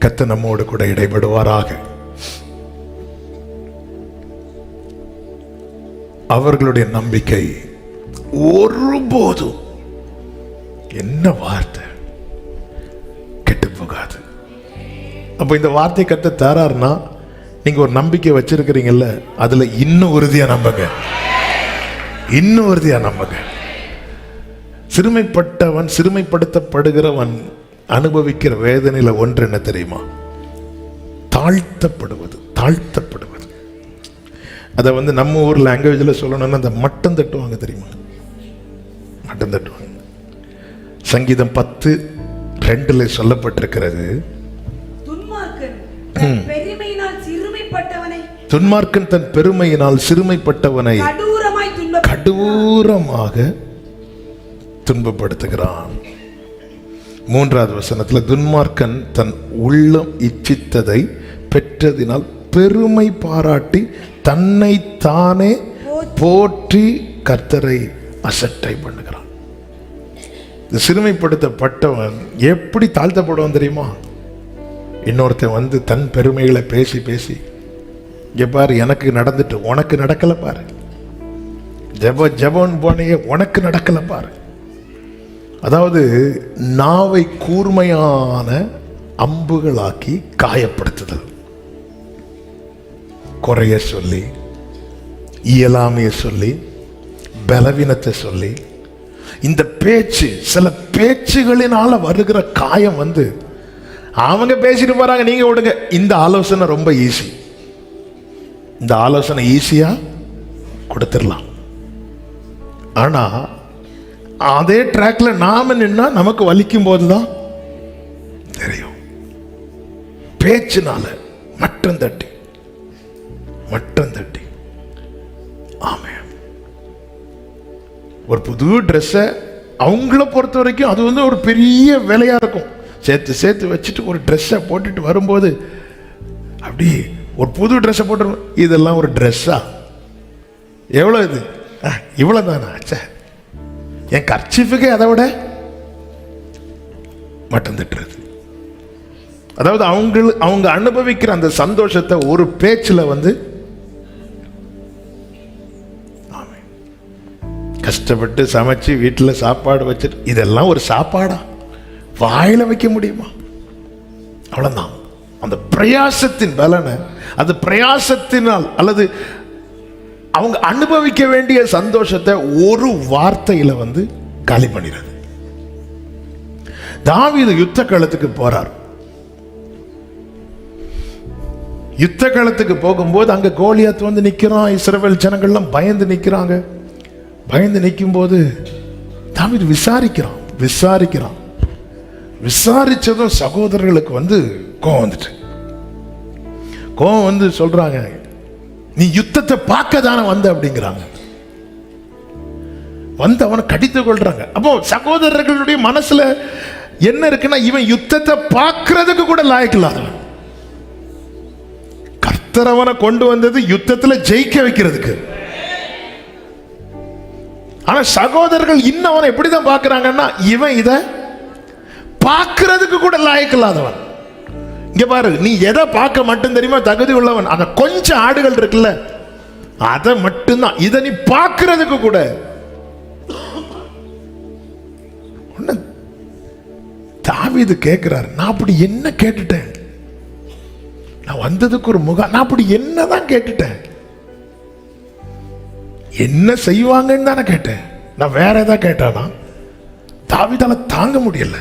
கர்த்தர் நம்மோடு கூட இடைபடுவாராக. அவர்களுடைய நம்பிக்கை ஒருபோதும், என்ன வார்த்தை, கெட்டு போகாது. அப்ப இந்த வார்த்தை கர்த்தர் தராருன்னா நீங்க ஒரு நம்பிக்கை வச்சிருக்கிறீங்கல்ல, அதுல இன்னும் உறுதியா நம்புங்க, இன்னும் உறுதியா நம்புங்க. சிறுமைப்பட்டவன், சிறுமைப்படுத்தப்படுகிறவன் அனுபவிக்கிற வேதனையில ஒன்று என்ன தெரியுமா? தாழ்த்தப்படுவது. தாழ்த்தப்படுவது. அதை நம்ம ஊர் லாங்குவேஜில் சொல்லணும்னா அந்த மட்டம் தட்டுவாங்க தெரியுமா? மட்டம் தட்டுவாங்க. சங்கீதம் 10:2 சொல்லப்பட்டிருக்கிறது, துன்மார்க்கன் தன் பெருமையினால் சிறுமைப்பட்டவனை கடூரமாக துன்பப்படுத்துகிறான். 3வது வசனத்தில், துன்மார்க்கன் தன் உள்ளம் இச்சித்ததை பெற்றதினால் பெருமை பாராட்டி தன்னை தானே போற்றி கர்த்தரை அசட்டை பண்ணுகிறான். சிறுமைப்படுத்தப்பட்டவன் எப்படி தாழ்த்தப்படுவான் தெரியுமா? இன்னொருத்தன் தன் பெருமைகளை பேசி பேசி, இங்க பாரு எனக்கு நடந்துட்டு உனக்கு நடக்கல பாரு, ஜபன் போனையே உனக்கு நடக்கல பாரு. அதாவது நாவை கூர்மையான அம்புகளாக்கி காயப்படுத்துதல், குறைய சொல்லி, இயலாமைய சொல்லி, பலவீனத்தை சொல்லி, இந்த பேச்சு, சில பேச்சுகளினால வருகிற காயம் அவங்க பேசிட்டு போறாங்க, நீங்க விடுங்க. இந்த ஆலோசனை ரொம்ப ஈஸி, இந்த ஆலோசனை ஈஸியா கொடுத்துடலாம். ஆனா அதே ட்ராக்ல நாம நின்னா நமக்கு வலிக்கும் போதுதான் தெரியும். பேச்சுனால மட்டம் தட்டி ஆமென். ஒரு புது ட்ரெஸ்ஸை அவங்கள பொறுத்த வரைக்கும் அது ஒரு பெரிய வேலையா இருக்கும். சேர்த்து சேர்த்து வச்சுட்டு ஒரு ட்ரெஸ்ஸை போட்டுட்டு வரும்போது அப்படி ஒரு புது ட்ரெஸ்ஸை போட்டு, இதெல்லாம் ஒரு ட்ரெஸ்ஸா? எவ்வளோ இது? இவ்வளோ தானா? என் கர்ச்சீஃபுக்கே அதை விட மட்டம் தட்டுறது. அதாவது அவங்க அனுபவிக்கிற அந்த சந்தோஷத்தை ஒரு பேச்சில் கஷ்டப்பட்டு சமைச்சு வீட்டில் சாப்பாடு வச்சுட்டு, இதெல்லாம் ஒரு சாப்பாடா? வாயில வைக்க முடியுமா? அவ்வளவுதான். அந்த பிரயாசத்தின் பலனை, அது பிரயாசத்தினால் அல்லது அவங்க அனுபவிக்க வேண்டிய சந்தோஷத்தை ஒரு வார்த்தையில காலி பண்ணிடுறது. தாவீது யுத்த களத்துக்கு போறார். யுத்த களத்துக்கு போகும்போது அங்க கோலியாத் நிக்கிறான். இஸ்ரவேல் ஜனங்கள்லாம் பயந்து நிக்கிறாங்க. பயந்து நிற்கும் போது தாவீது விசாரிக்கிறான். விசாரிச்சதும் சகோதரர்களுக்கு கோவம் சொல்றாங்க, நீ யுத்தத்தை பார்க்க தானே வந்த அப்படிங்கிறாங்க. அவனை கடித்து கொள்றாங்க. அப்போ சகோதரர்களுடைய மனசுல என்ன இருக்குன்னா, இவன் யுத்தத்தை பார்க்கறதுக்கு கூட லாயக்கில்லாதவன். கர்த்தர் அவனை கொண்டு வந்தது யுத்தத்துல ஜெயிக்க வைக்கிறதுக்கு. ஆனா சகோதரர்கள் இன்னும் அவனை எப்படிதான் பார்க்கறாங்கன்னா, இவன் இத பார்க்கறதுக்கு கூட லாயக்கில்லாதவன். இங்க பாரு, நீ எதை பார்க்க மட்டும் தெரியுமா தகுதி உள்ளவன்? அந்த கொஞ்சம் ஆடுகள் இருக்குல்ல, அதை மட்டும்தான். இதை நீ பார்க்கறதுக்கு கூட. தாவீது கேட்கிறார், நான் அப்படி என்ன கேட்டுட்டேன்? நான் வந்ததுக்கு ஒரு நான் அப்படி என்னதான் கேட்டுட்டேன்? என்ன செய்வாங்கன்னு தானே கேட்டேன். நான் வேற ஏதாவது கேட்டானா? தாவீதால தாங்க முடியல.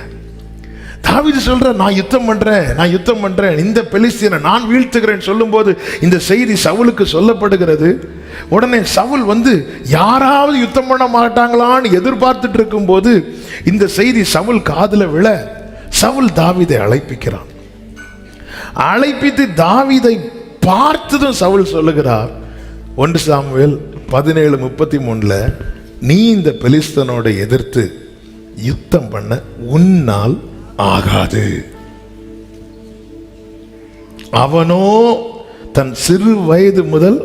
தாவீது சொல்ற, நான் யுத்தம் பண்றேன், இந்த பெலிஸ்தீனை நான் வீழ்த்துகிறேன் சொல்லும் போது இந்த செய்தி சவுலுக்கு சொல்லப்படுகிறது. உடனே சவுல் யாராவது யுத்தம் பண்ண மாட்டாங்களான்னு எதிர்பார்த்துட்டு இருக்கும் போது இந்த செய்தி சவுல் காதுல விழ, சவுல் தாவீதை அழைப்பிக்கிறான். அழைப்பித்து தாவீதை பார்த்ததும் சவுல் சொல்லுகிறார், 1 சாமுவேல் 17:33, நீ இந்த பெலிஸ்தனோட எதிர்த்து யுத்தம் பண்ண உன்னால் ஆகாது. அவனோ தன் சிறு வயது முதல்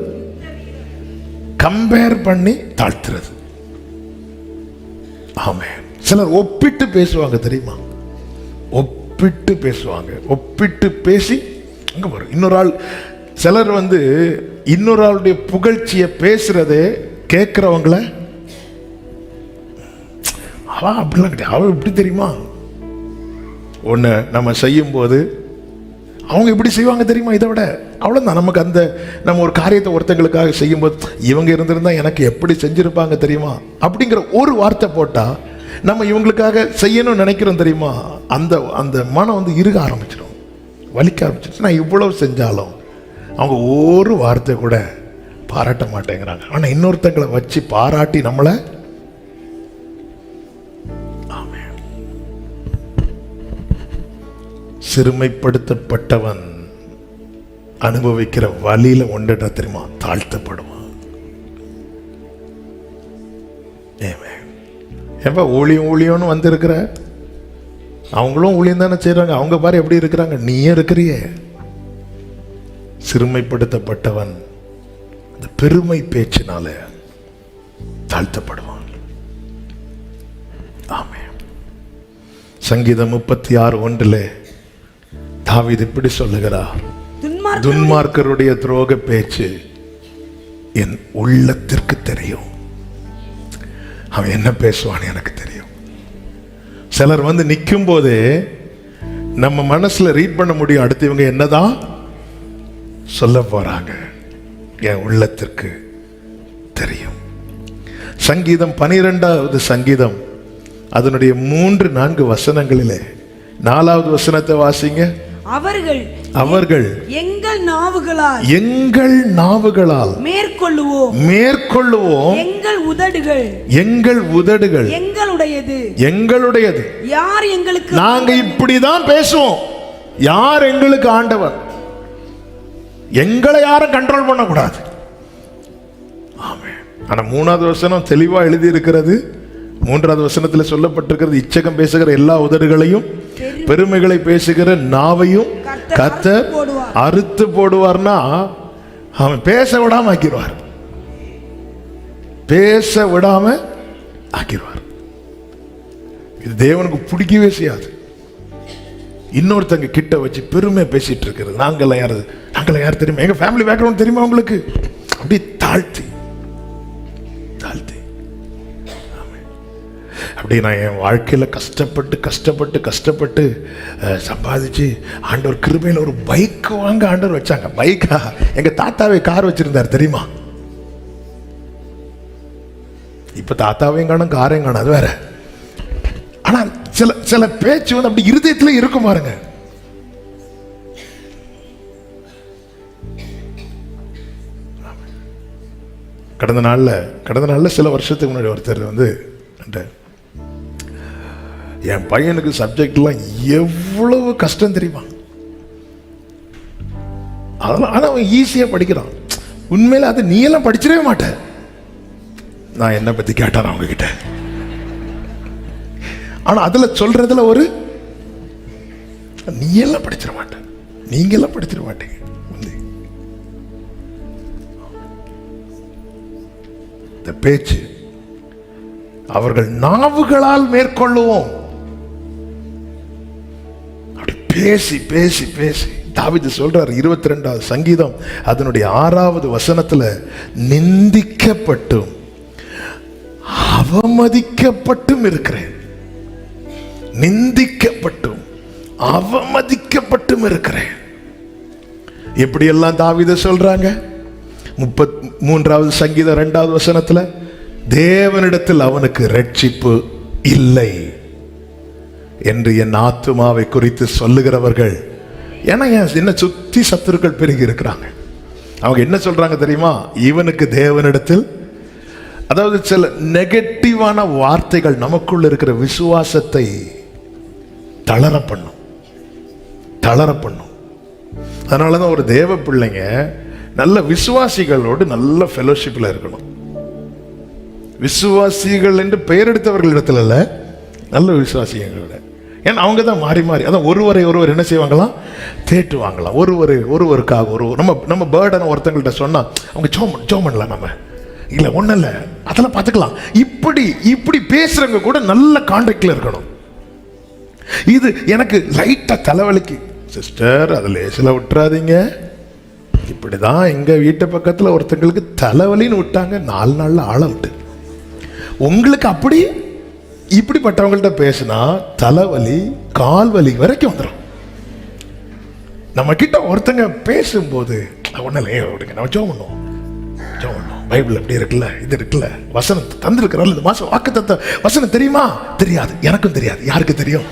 கம்பேர் பண்ணி தாழ்த்துறது. ஆமென். சிலர் ஒப்பிட்டு பேசுவாங்க தெரியுமா? ஒப்பிட்டு பேசுவாங்க. ஒப்பிட்டு பேசி அங்க வரும் இன்னொரு ஆள். சிலர் இன்னொரு ஆளுடைய புகழ்ச்சியை பேசுறதே கேட்கிறவங்கள அவன் அப்படிலாம் கிடையாது, அவன் இப்படி தெரியுமா, ஒன்று நம்ம செய்யும் போது அவங்க எப்படி செய்வாங்க தெரியுமா, இதை விட அவ்வளோதான். நமக்கு நம்ம ஒரு காரியத்தை ஒருத்தங்களுக்காக செய்யும்போது இவங்க இருந்திருந்தா எனக்கு எப்படி செஞ்சிருப்பாங்க தெரியுமா அப்படிங்கிற ஒரு வார்த்தை போட்டால் நம்ம இவங்களுக்காக செய்யணும்னு நினைக்கிறோம் தெரியுமா, அந்த மனம் இறுக ஆரம்பிச்சிடும், வலிக்க ஆரம்பிச்சிருச்சு. நான் இவ்வளவு செஞ்சாலும் அவங்க ஒரு வார்த்தை கூட பாராட்ட மாட்டேங்கிறாங்க. ஆனால் இன்னொருத்தங்களை வச்சு பாராட்டி நம்மளை சிறுமைப்படுத்தப்பட்டவன் அனுபவிக்கிற வழியில ஒன்றை தெரியுமா, தாழ்த்தப்படுவான். எப்ப ஊழியம்னு வந்திருக்கிற அவங்களும் ஊழியம் தானே செய்யறாங்க, அவங்க பாரு எப்படி இருக்கிறாங்க, நீயே இருக்கிறியே. சிறுமைப்படுத்தப்பட்டவன் அந்த பெருமை பேச்சினால தாழ்த்தப்படுவான். ஆமென். சங்கீதம் 36:1 தாவீது இப்படி சொல்லுகிறார், துன்மார்க்கருடைய துரோக பேச்சு என் உள்ளத்திற்கு தெரியும். அவன் என்ன பேசுவான் எனக்கு தெரியும். சிலர் நிற்கும் போதே நம்ம மனசுல ரீட் பண்ண முடியும், அடுத்து இவங்க என்னதான் சொல்ல போறாங்க, என் உள்ளத்திற்கு தெரியும். சங்கீதம் 12வது சங்கீதம் அதனுடைய 3-4 வசனங்களிலே 4வது வசனத்தை வாசிங்க. அவர்கள் எங்கள் நாவுகளால் மேற்கொள்ளுவோம் எங்கள் உதடுகள் எங்களுடையது. யார் எங்களுக்கு, நாங்க இப்படிதான் பேசுவோம். யார் எங்களுக்கு ஆண்டவர்? எங்களை யாரும் கண்ட்ரோல் பண்ணக்கூடாது. ஆமென். ஆனா 3வது வசனம் தெளிவா எழுதி இருக்கிறது. 3வது வசனத்தில் சொல்லப்பட்டிருக்கிறது, இச்சகம் பேசுகிற எல்லா உதடுகளையும் பெருமைகளை பேசுகிற நாவையும் கர்த்தர் அறுத்து போடுவார்னா அவன் பேச விடாம ஆக்கிடுவார், பேச விடாம ஆக்கிடுவார். இது தேவனுக்கு பிடிக்கவே செய்யாது. இன்னொருத்தங்க கிட்ட வச்சு பெருமை பேசிட்டு இருக்கிறது, நாங்களாம் யார் தெரியுமா, எங்க ஃபேமிலி பேக்ரவுண்ட் தெரியுமா உங்களுக்கு, அப்படி தாழ்த்தி அப்படி நான் என் வாழ்க்கையில கஷ்டப்பட்டு சம்பாதிச்சு ஆண்டவர் கிருபையில் ஒரு பைக் வாங்க ஆண்டவர் வச்சாங்க. பைக்கா? எங்க தாத்தாவே கார் வச்சிருந்தார் தெரியுமா. இப்ப தாத்தாவையும் காணும் காரையும் காணும், அது வேற. ஆனா சில பேச்சு அப்படி இருதயத்துல இருக்கும் பாருங்க. கடந்த நாள்ல சில வருஷத்துக்கு முன்னாடி ஒருத்தர் என் பையனுக்கு சப்ஜெக்ட்லாம் எவ்வளவு கஷ்டம் தெரியுமா, அதெல்லாம் ஆனா அவன் ஈஸியா படிக்கிறான். உண்மையில அது நீ எல்லாம் படிச்சிடவே மாட்டேன். நான் என்ன பத்தி கேட்டான் அவங்க கிட்ட, ஆனா அதுல சொல்றதுல ஒரு நீ எல்லாம் படிச்சிட மாட்டேன், நீங்க எல்லாம் படிச்சிட மாட்டீங்க. இந்த பேச்சு அவர்கள் நாவுகளால் மேற்கொள்ளுவோம். அப்படி பேசி தாவீது சொல்றார் 22வது சங்கீதம் அதனுடைய 6வது வசனத்துல, நிந்திக்கப்பட்டும் அவமதிக்கப்பட்டும் இருக்கிறேன். நிந்திக்கப்பட்டும் அவமதிக்கப்பட்டும் இருக்கிறேன். எப்படியெல்லாம் தாவீது சொல்றாங்க. 33வது சங்கீதம் 2வது வசனத்துல, தேவனிடத்தில் அவனுக்கு ரட்சிப்பு இல்லை என்று என் ஆத்துமாவை குறித்து சொல்லுகிறவர்கள், ஏன்னா என்ன சுத்தி சத்துருக்கள் பெருகி இருக்கிறாங்க. அவங்க என்ன சொல்றாங்க தெரியுமா, இவனுக்கு தேவனிடத்தில், அதாவது சில நெகட்டிவான வார்த்தைகள் நமக்குள்ள இருக்கிற விசுவாசத்தை தளர பண்ணும். அதனாலதான் ஒரு தேவ பிள்ளைங்க நல்ல விசுவாசிகளோடு நல்ல ஃபெலோஷிப்ல இருக்கணும். விசுவாசிகள் என்று பெயர் எடுத்தவர்கள் இடத்துல இல்ல, நல்ல விசுவாசிகளோட. ஏன்னா அவங்க தான் மாறி அதான் ஒருவர் என்ன செய்வாங்களாம், தேட்டுவாங்களாம். ஒருவருக்காக நம்ம பேர்டனை ஒருத்தங்கள்ட்ட சொன்னா அவங்க ஜோமன்ல நம்ம இல்ல ஒண்ணு இல்ல அதெல்லாம் பார்த்துக்கலாம். இப்படி பேசுறவங்க கூட நல்ல கான்டாக்ட்ல இருக்கணும். இது எனக்கு லைட்டா தலைவலிக்கு. சிஸ்டர் அதில் லேசில் விட்டுறாதீங்க. இப்படிதான் எங்க வீட்டு பக்கத்தில் ஒருத்தங்களுக்கு தலைவலின்னு விட்டாங்க, 4 நாள்ல ஆள விட்டு. உங்களுக்கு அப்படி இப்படிப்பட்டவங்கள்ட்ட பேசினா தலைவலி கால் வலி வரைக்கும் வந்துடும். நம்ம கிட்ட ஒருத்தங்க பேசும்போது ஒன்னும் விடுங்க, நம்ம ஜெபம் பண்ணுவோம். பைபிள் எப்படி இருக்குல்ல, இது இருக்குல்ல, வசனம் தந்திருக்கிறோம். இந்த மாசம் வாக்குத்தத்த வசனம் தெரியுமா? தெரியாது, எனக்கும் தெரியாது. யாருக்கு தெரியும்?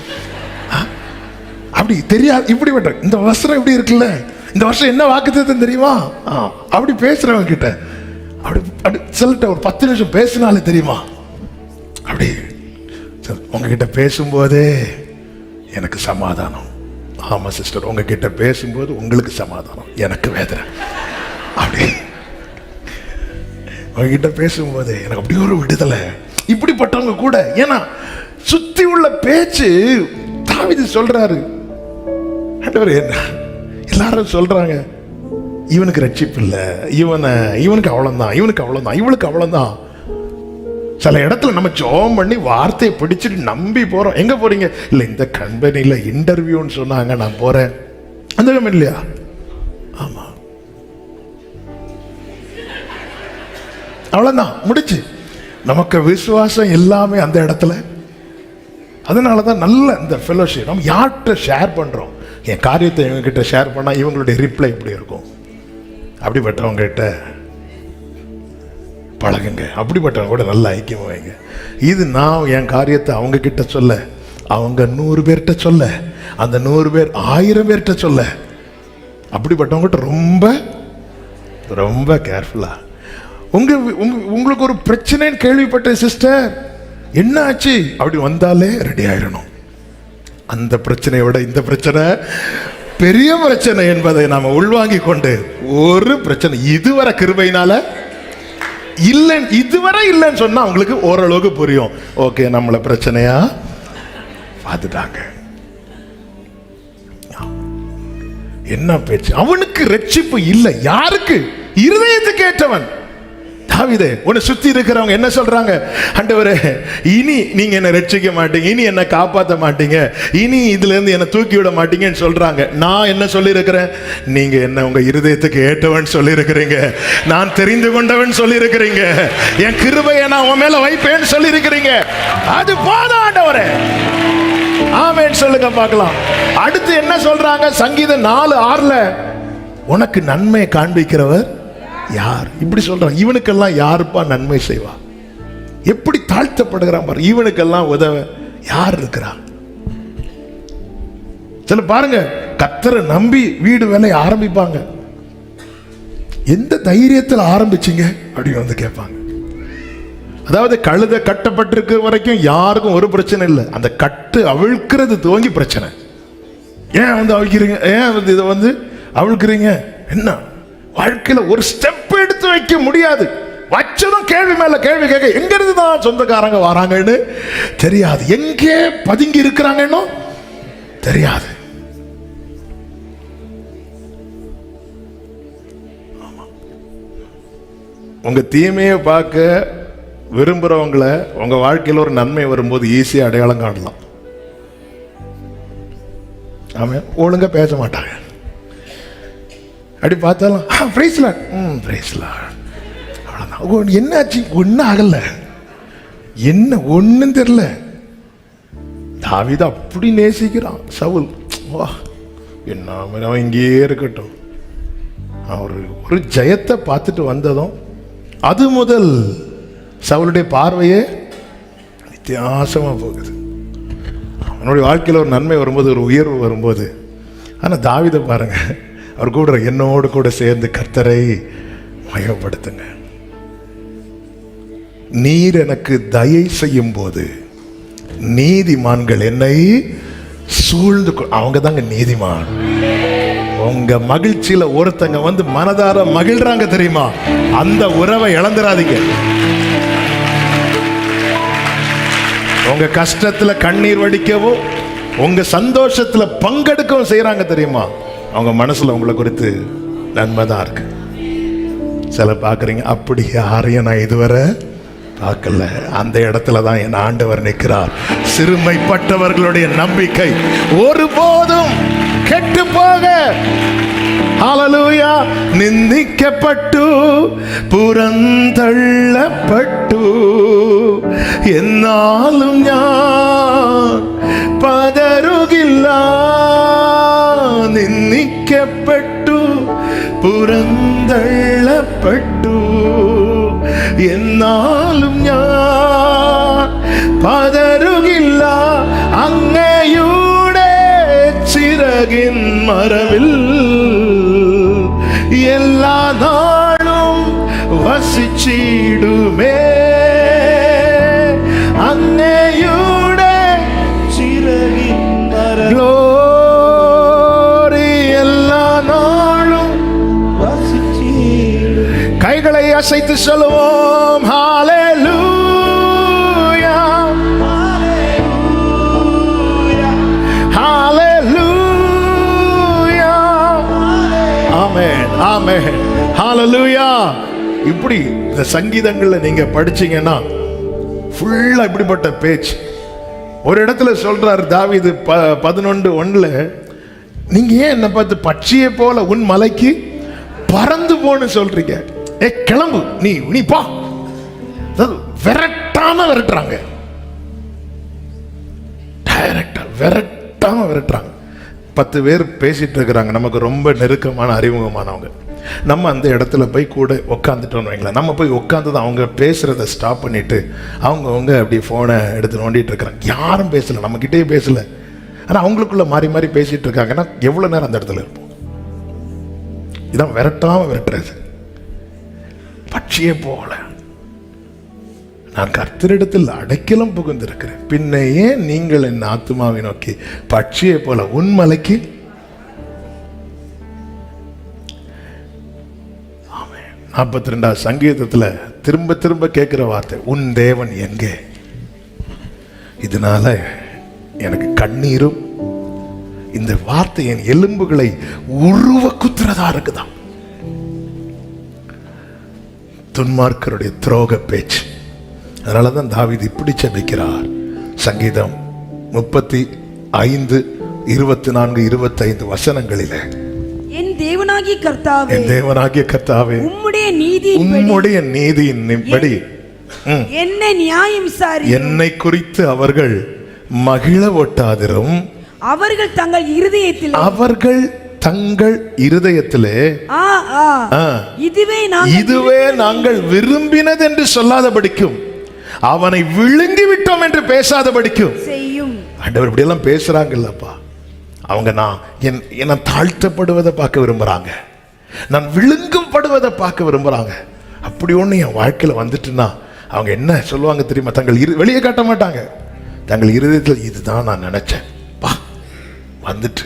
அப்படி தெரியாது. இப்படிப்பட்ட இந்த வசனம் எப்படி இருக்குல்ல, இந்த வருஷம் என்ன வாக்குத்தத்தம் தெரியுமா? அப்படி பேசுறவங்க கிட்ட அப்படி அப்படி சொல்லிட்ட ஒரு 10 நிமிஷம் பேசினாலே தெரியுமா? அப்படி உங்ககிட்ட பேசும்போதே எனக்கு சமாதானம். ஆமா சிஸ்டர், உங்ககிட்ட பேசும்போது உங்களுக்கு சமாதானம், எனக்கு வேதனை. அப்படி உங்ககிட்ட பேசும்போது எனக்கு அப்படி ஒரு விடுதலை. இப்படிப்பட்டவங்க கூட, ஏன்னா சுத்தி உள்ள பேச்சு. தாவீது சொல்றாரு, என்ன எல்லாரும் சொல்றாங்க, இவனுக்கு ரட்சிப்பு இல்லை, இவனுக்கு அவ்வளவுதான், இவனுக்கு அவ்வளவுதான், இவளுக்கு அவ்வளவுதான். சில இடத்துல நம்ம ஜெபம் பண்ணி வார்த்தையை பிடிச்சிட்டு நம்பி போறோம். எங்க போறீங்க? இல்ல இந்த கம்பெனில இன்டர்வியூன்னு சொன்னாங்க, நான் போறேன். அந்த கம்பெனி இல்லையா? ஆமா, அவ்வளவுதான், முடிச்சு. நமக்கு விசுவாசம் எல்லாமே அந்த இடத்துல. அதனாலதான் நல்ல இந்த ஃபெலோஷிப். நம்ம யார்கிட்ட ஷேர் பண்றோம், என் காரியத்தை இவங்க கிட்ட ஷேர் பண்ணா இவங்களுடைய ரிப்ளை எப்படி இருக்கும்? அப்படிப்பட்டவங்க கிட்ட பழகுங்க, அப்படிப்பட்டவங்க கூட நல்ல ஐக்கியம் வைங்க. இது நான் என் காரியத்தை அவங்க கிட்ட சொல்ல, அவங்க 100 பேர்கிட்ட சொல்ல, அந்த 100 பேர் 1000 பேர்கிட்ட சொல்ல. அப்படிப்பட்டவங்ககிட்ட ரொம்ப ரொம்ப கேர்ஃபுல்லா. உங்களுக்கு ஒரு பிரச்சனைன்னு கேள்விப்பட்ட சிஸ்டர், என்ன ஆச்சு அப்படி வந்தாலே ரெடி ஆயிடணும். அந்த பிரச்சனையை விட இந்த பிரச்சனை பெரிய பிரச்சனை என்பதை நாம உள்வாங்கி கொண்டு, ஒரு பிரச்சனை இதுவரை கிருபையினால இல்லைன்னு, இதுவரை இல்லைன்னு சொன்னா அவங்களுக்கு ஓரளவுக்கு புரியும். ஓகே, நம்மள பிரச்சனையா பார்த்துட்டாங்க. என்ன பேச்சு? அவனுக்கு ரட்சிப்பு இல்லை. யாருக்கு? இருதயத்துக்கு ஏற்றவன். தாவீதே, உன்னை சுத்தி இருக்கிறவங்க என்ன சொல்றாங்க? ஆண்டவரே, இனி நீங்க என்ன ரட்சிக்க மாட்டீங்க, இனி என்ன காப்பாற்ற மாட்டீங்க, இனி இதுல இருந்து என்ன தூக்கி விட மாட்டீங்கன்னு சொல்றாங்க. நான் என்ன சொல்லி இருக்கிறேன்? நீங்க என்ன உங்க இருதயத்துக்கு ஏற்றவன் சொல்லி இருக்கிறீங்க, நான் தெரிந்து கொண்டவன் சொல்லி இருக்கிறீங்க, என் கிருபையை நான் உன் மேல வைப்பேன்னு சொல்லி இருக்கிறீங்க. அது போதும் ஆண்டவரே. ஆமென் சொல்லுங்க பார்க்கலாம். அடுத்து என்ன சொல்றாங்க? சங்கீதம் 4:6 உனக்கு நன்மை காண்பிக்கிறவர் யார்? இப்படி சொல்றான். இவனுக்கெல்லாம் யாருப்பா நன்மை செய்வா? எப்படி தாழ்த்தப்படுகிறான் பாரு. இவனுக்கெல்லாம் உதவ யார் இருக்கிறா? சில பாருங்க, கர்த்தரை நம்பி வீடு வேலை ஆரம்பிப்பாங்க. எந்த தைரியத்தில் ஆரம்பிச்சீங்க அப்படின்னு வந்து கேட்பாங்க. அதாவது கழுதை கட்டப்பட்டிருக்க வரைக்கும் யாருக்கும் ஒரு பிரச்சனை இல்லை. அந்த கட்டு அவிழ்க்கிறது துவங்கி பிரச்சனை. ஏன் வந்து அவிழ்க்கிறீங்க, ஏன் வந்து இதை வந்து அவிழ்க்கிறீங்க? என்ன வாழ்க்கையில ஒரு ஸ்டெப் எடுத்து வைக்க முடியாது. வச்சதும் கேள்வி மேல கேள்வி கேட்க, எங்க இருந்து தான் சொந்தக்காரங்க வராங்கன்னு தெரியாது, எங்கே பதுங்கி இருக்கிறாங்கன்னு தெரியாது. உங்க தீமையை பார்க்க விரும்புறவங்களை உங்க வாழ்க்கையில் ஒரு நன்மை வரும்போது ஈஸியா அடையாளம் காணலாம். ஆமா, ஒழுங்கா பேச மாட்டாங்க. அப்படி பார்த்தாலும் என்ன ஆச்சு? ஒன்னும் ஆகல, என்ன ஒன்னும் தெரியல. தாவீது அப்படி நேசிக்கிறான். சவுல் என்ன அவன் இங்கேயே இருக்கட்டும். ஒரு ஜெயத்தை பார்த்துட்டு வந்ததும் அது முதல் சவுளுடைய பார்வையே வித்தியாசமா போகுது. அவனுடைய வாழ்க்கையில் ஒரு நன்மை வரும்போது, ஒரு உயர்வு வரும்போது. ஆனா தாவீதை பாருங்க, அவர் கூட என்னோடு கூட சேர்ந்து கர்த்தரை மயப்படுத்துங்க. நீர் எனக்கு தயை செய்யும் போது நீதிமான்கள் என்னை சூழ்ந்து, அவங்க தாங்க நீதிமான். உங்க மகிழ்ச்சியில ஒருத்தங்க வந்து மனதார மகிழ்றாங்க தெரியுமா? அந்த உறவை இழந்துராதீங்க. உங்க கஷ்டத்துல கண்ணீர் வடிக்கவும் உங்க சந்தோஷத்துல பங்கெடுக்கவும் செய்யறாங்க தெரியுமா? அவங்க மனசுல உங்களை குறித்து நன்மைதான் இருக்கு. சில பாக்குறீங்க, அப்படி யாரையும் நான் இதுவரை பார்க்கல. அந்த இடத்துல தான் என் ஆண்டவர் நிற்கிறார். சிறுமைப்பட்டவர்களுடைய நம்பிக்கை ஒருபோதும் கெட்டு போக. ஹல்லேலூயா. நிந்திக்கப்பட்டு புறந்தள்ளப்பட்டு എന്നാലും ഞാൻ പതറുകില്ല. നിന്ദിക്കപ്പെട്ടു പുറന്തള്ളപ്പെട്ടു എന്നാലും ഞാൻ പതറുകില്ല. അങ്ങയുടെ ചിറകിൻ മറവിൽ എല്ലാ നാളും വസിച്ചിടുമേ. അങ്ങയുടെ ചിറകിൻ ഗ്ലോറി എല്ലാ നാളും വസിച്ചിടും. கைகளை அசைத்து சொல்லுவோம். ஹல்லேலூயா, ஹல்லேலூயா, ஆமென், ஆமென், ஹல்லேலூயா. இப்படி இந்த சங்கீதங்கள்ல நீங்க படிச்சீங்கன்னா ஃபுல்லா இப்படிப்பட்ட பேச்சு. ஒரு இடத்துல சொல்றார் தாவீது 11:1, நீங்க ஏன் என்ன பார்த்து பட்சியை போல உன் மலைக்கு பறந்து போன்னு சொல்றீங்க? கிளம்பு, நீ போ. விரட்டாம விரட்டுறாங்க, டைரக்டா விரட்டாம விரட்டுறாங்க. 10 பேர் பேசிட்டு இருக்கிறாங்க, நமக்கு ரொம்ப நெருக்கமான அறிமுகமானவங்க. நம்ம அந்த இடத்துல போய் கூட உட்காந்துட்டோன்னு வைங்களேன். நம்ம போய் உட்காந்து தான் அவங்க பேசுறத ஸ்டாப் பண்ணிட்டு அவங்க அப்படி ஃபோனை எடுத்து நோண்டிட்டு இருக்கிறாங்க. யாரும் பேசல, நம்மகிட்டே பேசல, ஆனால் அவங்களுக்குள்ள மாறி மாறி பேசிட்டு இருக்காங்கன்னா எவ்வளோ நேரம் அந்த இடத்துல இருப்போம்? இதான் விரட்டாம விரட்டுறது. பட்சியை போல நான் கர்த்தரிடத்தில் அடைக்கலம் புகுந்திருக்கிறேன், பின்ன ஏன் நீங்கள் என் ஆத்துமாவை நோக்கி பட்சியை போல உன் மலைக்கு. 42 சங்கீதத்துல திரும்ப திரும்ப கேட்கிற வார்த்தை, உன் தேவன் எங்கே? இதனால எனக்கு கண்ணீரும், இந்த வார்த்தை என் எலும்புகளை உருவ குத்துறதா இருக்குதான். துன்மார்க்கருடைய துரோக பேச்சு. அதனாலதான் தாவீது இப்படி ஜெபிக்கிறார். சங்கீதம் 35, 24, 25 வசனங்களிலே, என் தேவனாகிய கர்த்தாவே, உம்முடைய நீதியின்படி என்னை குறித்து அவர்கள் மகிழ ஒட்டாதிரும். அவர்கள் தங்கள் இருதயத்திலே இதுவே நாங்கள் விரும்பினது என்று சொல்லாதபடிக்கும், அவனை விழுங்கி விட்டோம் என்று பேசாதபடிக்கும் செய்யும். ஆண்டவர் இப்படி எல்லாம் பேசுறாங்கல்லப்பா. அவங்க என்ன தாழ்த்தப்படுவதை பார்க்க விரும்புறாங்க, நான் விழுங்கப்படுவதை பார்க்க விரும்புறாங்க. அப்படி ஒண்ணு என் வாழ்க்கையில வந்துட்டுன்னா அவங்க என்ன சொல்லுவாங்க தெரியுமா? தங்கள் வெளியே காட்ட மாட்டாங்க, தங்கள் இருதயத்தில் இதுதான் நான் நினைச்சேன் பா வந்துட்டு.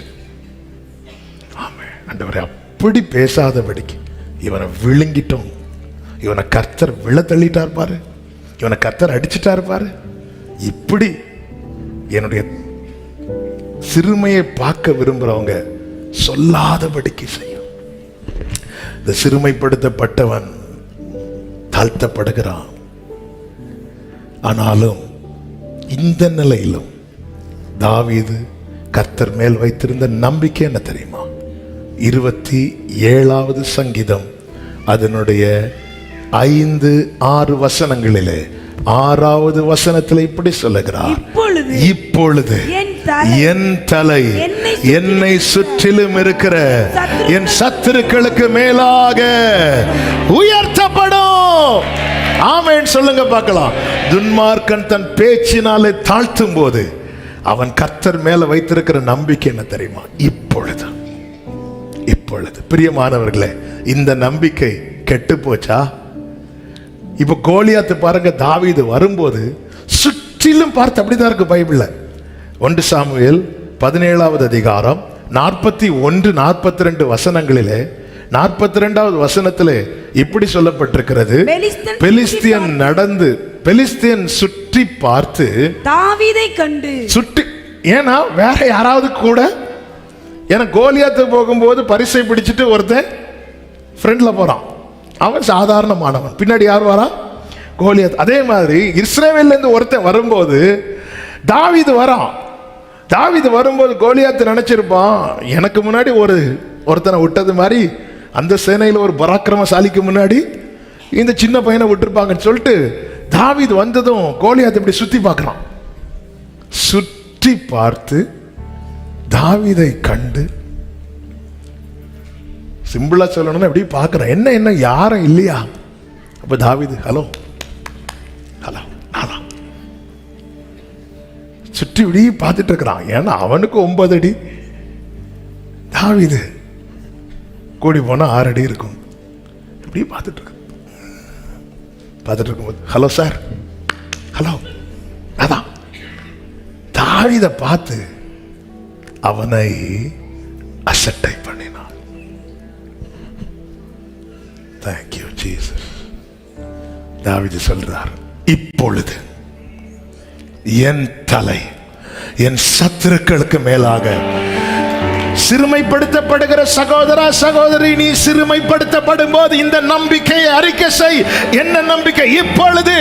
ஆமென். ஆண்டவரே அப்படி பேசாதபடிக்கு இவனை விழுங்கிட்டோம், இவனை கர்த்தர் விழ தள்ளிட்டார் பாரு, இவனை கர்த்தர் அடிச்சிட்டார் பாரு. இப்படி என்னுடைய சிறுமையை பார்க்க விரும்புறவங்க சொல்லாதபடிக்கு செய்யும். இந்த சிறுமைப்படுத்தப்பட்டவன் தாழ்த்தப்படுகிறான். ஆனாலும் இந்த நிலையிலும் தாவீது கர்த்தர் மேல் வைத்திருந்த நம்பிக்கை என்ன தெரியுமா? 27வது சங்கீதம் அதனுடைய 5, 6 வசனங்களிலே 6வது வசனத்தில் இப்படி சொல்லுகிறார், இப்பொழுது என் தலை என்னை சுற்றிலும் இருக்கிற என் சத்துருக்களுக்கு மேலாக உயர்த்தப்படும். ஆமென் சொல்லுங்க பார்க்கலாம். துன்மார்க்கன் தன் பேச்சினாலே தாழ்த்தும் போது அவன் கர்த்தர் மேல வைத்திருக்கிற நம்பிக்கை என்ன தெரியுமா? இப்பொழுது பிரியமானவர்களே, இந்த நம்பிக்கை கெட்டு போச்சா? இப்ப கோலியாத்து பாருங்க, தாவீது வரும்போது சுற்றிலும் பார்த்து அப்படிதான் இருக்கு பைபிள்ல. 1 சாமுவேல் 17வது அதிகாரம் 41, 42 வசனங்களிலே 42வது வசனத்திலே இப்படி சொல்லப்பட்டிருக்கிறது, பெலிஸ்தியன் நடந்து பெலிஸ்தியன் சுற்றி பார்த்து தாவீதை கண்டு சுற்றி. ஏன்னா வேற யாராவது கூட, ஏன்னா கோலியாத்து போகும்போது பரிசை பிடிச்சிட்டு ஒருத்தன் ஃப்ரெண்ட்ல போறான், அவன் சாதாரணமானவன். பின்னாடி யார் வரா? கோலியாத். அதே மாதிரி இஸ்ரவேல்ல இருந்து ஒருத்தன் வரும்போது தாவீது வரான். தாவீது வரும்போது கோலியாத் நினைச்சிருப்பான், எனக்கு முன்னாடி ஒருத்தனை விட்டது மாதிரி அந்த சேனையில் ஒரு பராக்கிரமசாலிக்கு முன்னாடி இந்த சின்ன பையனை விட்டுருப்பாங்கன்னு சொல்லிட்டு தாவீது வந்ததும் கோலியாத் இப்படி சுத்தி பார்க்கறான். சுற்றி பார்த்து தாவீதை கண்டு, சிம்பிளா சொல்லணும்னா எப்படி பார்க்கறான், என்ன யாரும் இல்லையா? அப்ப தாவீது ஹலோ ஹலோ ஹலோ சுற்றி இப்படி பார்த்துட்டு இருக்கிறான். ஏன்னா அவனுக்கு 9 அடி, தாவீது கூடி போனா 6 அடி இருக்கும். இப்படி பார்த்துட்டு இருக்கும்போது ஹலோ சார், ஹலோ. அதான் தாவீதை பார்த்து அவனை அசட்டை பண்ணினான். Thank you Jesus. தாவீது சொல்றார், இப்பொழுது என் தலை என் சத்துருக்களுக்கு மேலாக. சிறுமைப்படுத்தப்படுகிற சகோதரா சகோதரி, நீ சிறுமைப்படுத்தப்படும் போது இந்த நம்பிக்கையை அறிக்கை செய். என்ன நம்பிக்கை? இப்பொழுது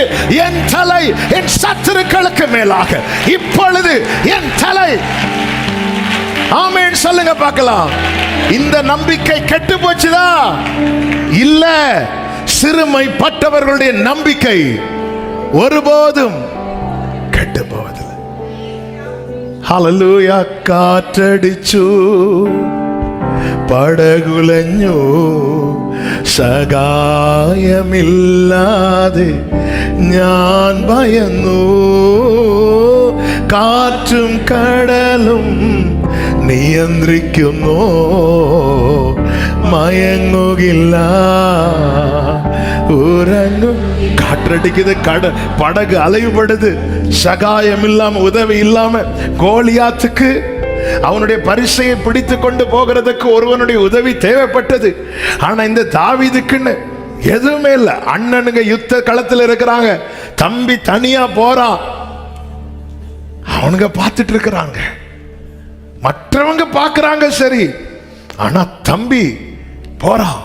என் தலை என் சத்துருக்களுக்கு மேலாக. இப்பொழுது என் தலை. ஆமென் சொல்லுங்க பார்க்கலாம். இந்த நம்பிக்கை கெட்டு போச்சுதா? இல்ல. சிறுமைப்பட்டவர்களுடைய நம்பிக்கை ஒருபோதும் கெட்டு போவதில்லை. ഹല്ലേലൂയ. കാറ്റടിച്ചു പടകുലഞ്ഞു സഹായമില്ലാതെ ഞാൻ ഭയന്നു. കാറ്റും കടലും നിയന്ത്രിക്കുന്നു, മയങ്ങുകില്ല ഉറങ്ങും. காற்றடிக்குது, படகு அலைவுபடுது, சகாயம் இல்லாம உதவி இல்லாம. கோலியாத்துக்கு அவனுடைய பரிசையை பிடித்து கொண்டு போகிறதுக்கு ஒருவனுடைய உதவி தேவைப்பட்டது. ஆனா இந்த தாவீதுக்குன்னு எதுவுமே இல்லை. அண்ணனுங்க யுத்த களத்தில் இருக்கிறாங்க, தம்பி தனியா போறான். அவனுங்க பார்த்துட்டு இருக்கிறாங்க, மற்றவங்க பார்க்கறாங்க சரி, ஆனா தம்பி போறான்.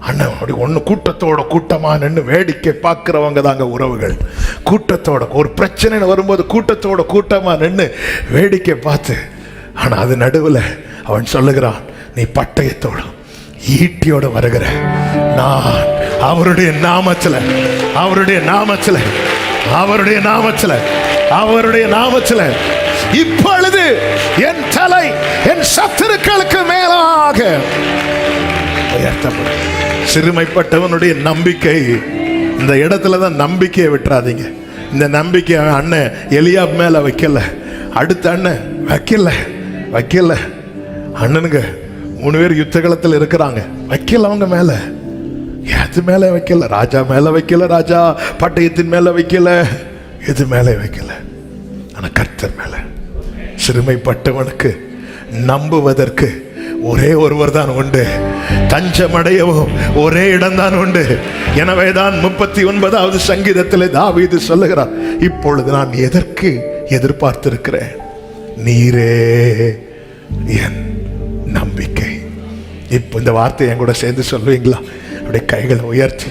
அண்ணன் அப்படி ஒன்று கூட்டத்தோட கூட்டமா நின்று வேடிக்கை பார்க்கிறவங்க தாங்க உறவுகள். கூட்டத்தோட ஒரு பிரச்சனை வரும்போது கூட்டத்தோட கூட்டமா நின்று வேடிக்கை பார்த்து, ஆனா அது நடுவில் அவன் சொல்லுகிறான், நீ பட்டயத்தோட ஈட்டியோட வருகிற, நான் அவருடைய நாமத்தில் அவருடைய நாமத்தில் அவருடைய நாமத்தில் அவருடைய நாமத்தில் இப்பொழுது என் தலை என் சத்துருக்களுக்கு மேலாக உயர்த்தப்படும். சிறுமைப்பட்டவனுடைய நம்பிக்கை இந்த இடத்துல தான். நம்பிக்கையை விட்டுறாதீங்க. இந்த நம்பிக்கை அண்ணன் எலியாப் மேல வைக்கல, அடுத்த அண்ணன் வைக்கல. அண்ணனுங்க 3 பேர் யுத்த களத்தில் இருக்கிறாங்க, வைக்கல அவங்க மேல. எது மேல வைக்கல? ராஜா மேல வைக்கல, ராஜா பட்டயத்தின் மேல வைக்கல, எது மேல வைக்கல, ஆனா கர்த்தர் மேல. சிறுமைப்பட்டவனுக்கு நம்புவதற்கு ஒரே ஒருவர் தான் உண்டு, தஞ்சமடையவும் ஒரே இடம் தான் உண்டு. எனவேதான் 39வது சங்கீதத்தில் தாவீது சொல்லுகிறார், இப்பொழுது நான் எதற்கு எதிர்பார்த்திருக்கிறேன், நீரே என் நம்பிக்கை. இப்போ இந்த வார்த்தை என் கூட சேர்ந்து சொல்லுவீங்களா? அப்படியே கைகளை உயர்த்தி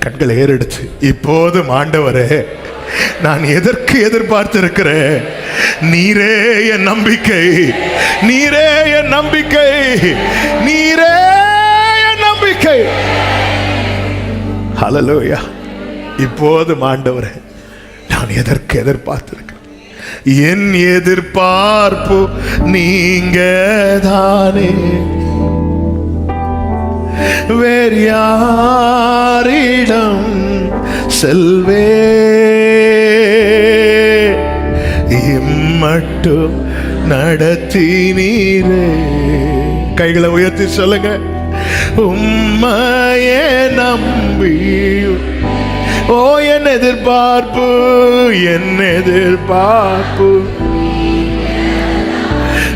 கண்களை ஏறெடுத்து, இப்போதும் ஆண்டவரே நான் எதற்கு எதிர்பார்த்திருக்கிறேன், நீரே என் நம்பிக்கை, நீரே என் நம்பிக்கை, நீரே என் நம்பிக்கை. ஹல்லேலூயா. இப்போதும் ஆண்டவரே நான் எதற்கு எதிர்பார்த்திருக்கிறேன், என் எதிர்பார்ப்பு நீங்க தானே, வேறு யாரிடம் செல்வே, இம்மட்டும் நடத்தினீரே. கைகளை உயர்த்தி சொல்லுங்க, உம்மையே நம்பி. ஓ என் எதிர்பார்ப்பு, என் எதிர்பார்ப்பு,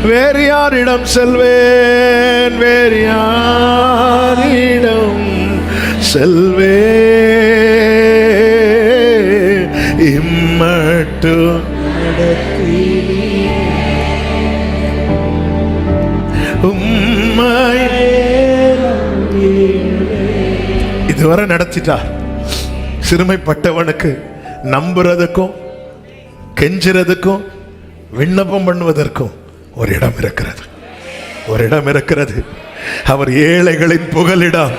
வேறு யாரிடம் செல்வேன், வேறு யாரிடம் செல்வேன், இம்மட்டும் உம்மை இதுவரை நடத்திட்டார். சிறுமைப்பட்டவனுக்கு நம்புறதுக்கும் கெஞ்சுறதுக்கும் விண்ணப்பம் பண்ணுவதற்கும் ஒரு இடம் இருக்கிறது, ஒரு இடம் இருக்கிறது. அவர் ஏழைகளின் புகலிடம்,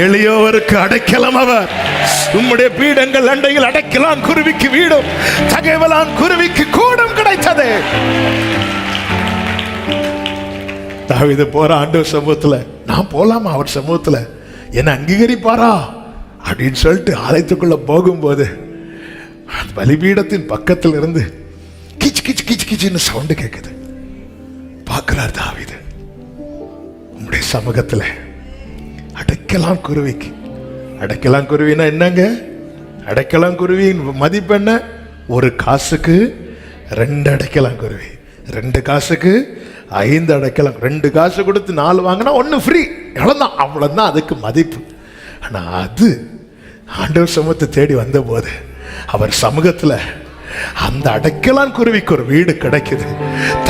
எளியோருக்கு அடைக்கலம். அவர் உம்முடைய பீடங்கள் அண்டையில் அடைக்கலான் குருவிக்கு வீடும் தகைவலான் குருவிக்கு கூடும் கிடைத்தது. தாவீது போற ஆண்டவர் சமூகத்துல, நான் போலாமா அவர் சமூகத்துல, என்ன அங்கீகரிப்பாரா அப்படின்னு சொல்லிட்டு ஆலயத்துக்குள்ள போகும்போது பலிபீடத்தின் பக்கத்தில் இருந்து கிச் கிச் கிச் கிச்னு சவுண்டு கேட்குது. பார்க்கிறார் தாவீது, உம்முடைய சமூகத்துல அடைக்கலாம் குருவிக்கு. அடைக்கலாம் குருவினா என்னங்க? அடைக்கலாம் குருவியின் மதிப்பு என்ன? ஒரு காசுக்கு 2 அடைக்கலாம் குருவி, 2 காசுக்கு 5 அடைக்கலாம். 2 காசு கொடுத்து 4 வாங்கினா 1 ஃப்ரீ, எவ்வளவுதான், அவ்வளவுதான் அதுக்கு மதிப்பு. ஆனா அது ஆண்டவர் சமூகத்தை தேடி வந்த போது அவர் சமூகத்துல அந்த அடைக்கலான் குருவிக்கு ஒரு வீடு கிடைக்குது.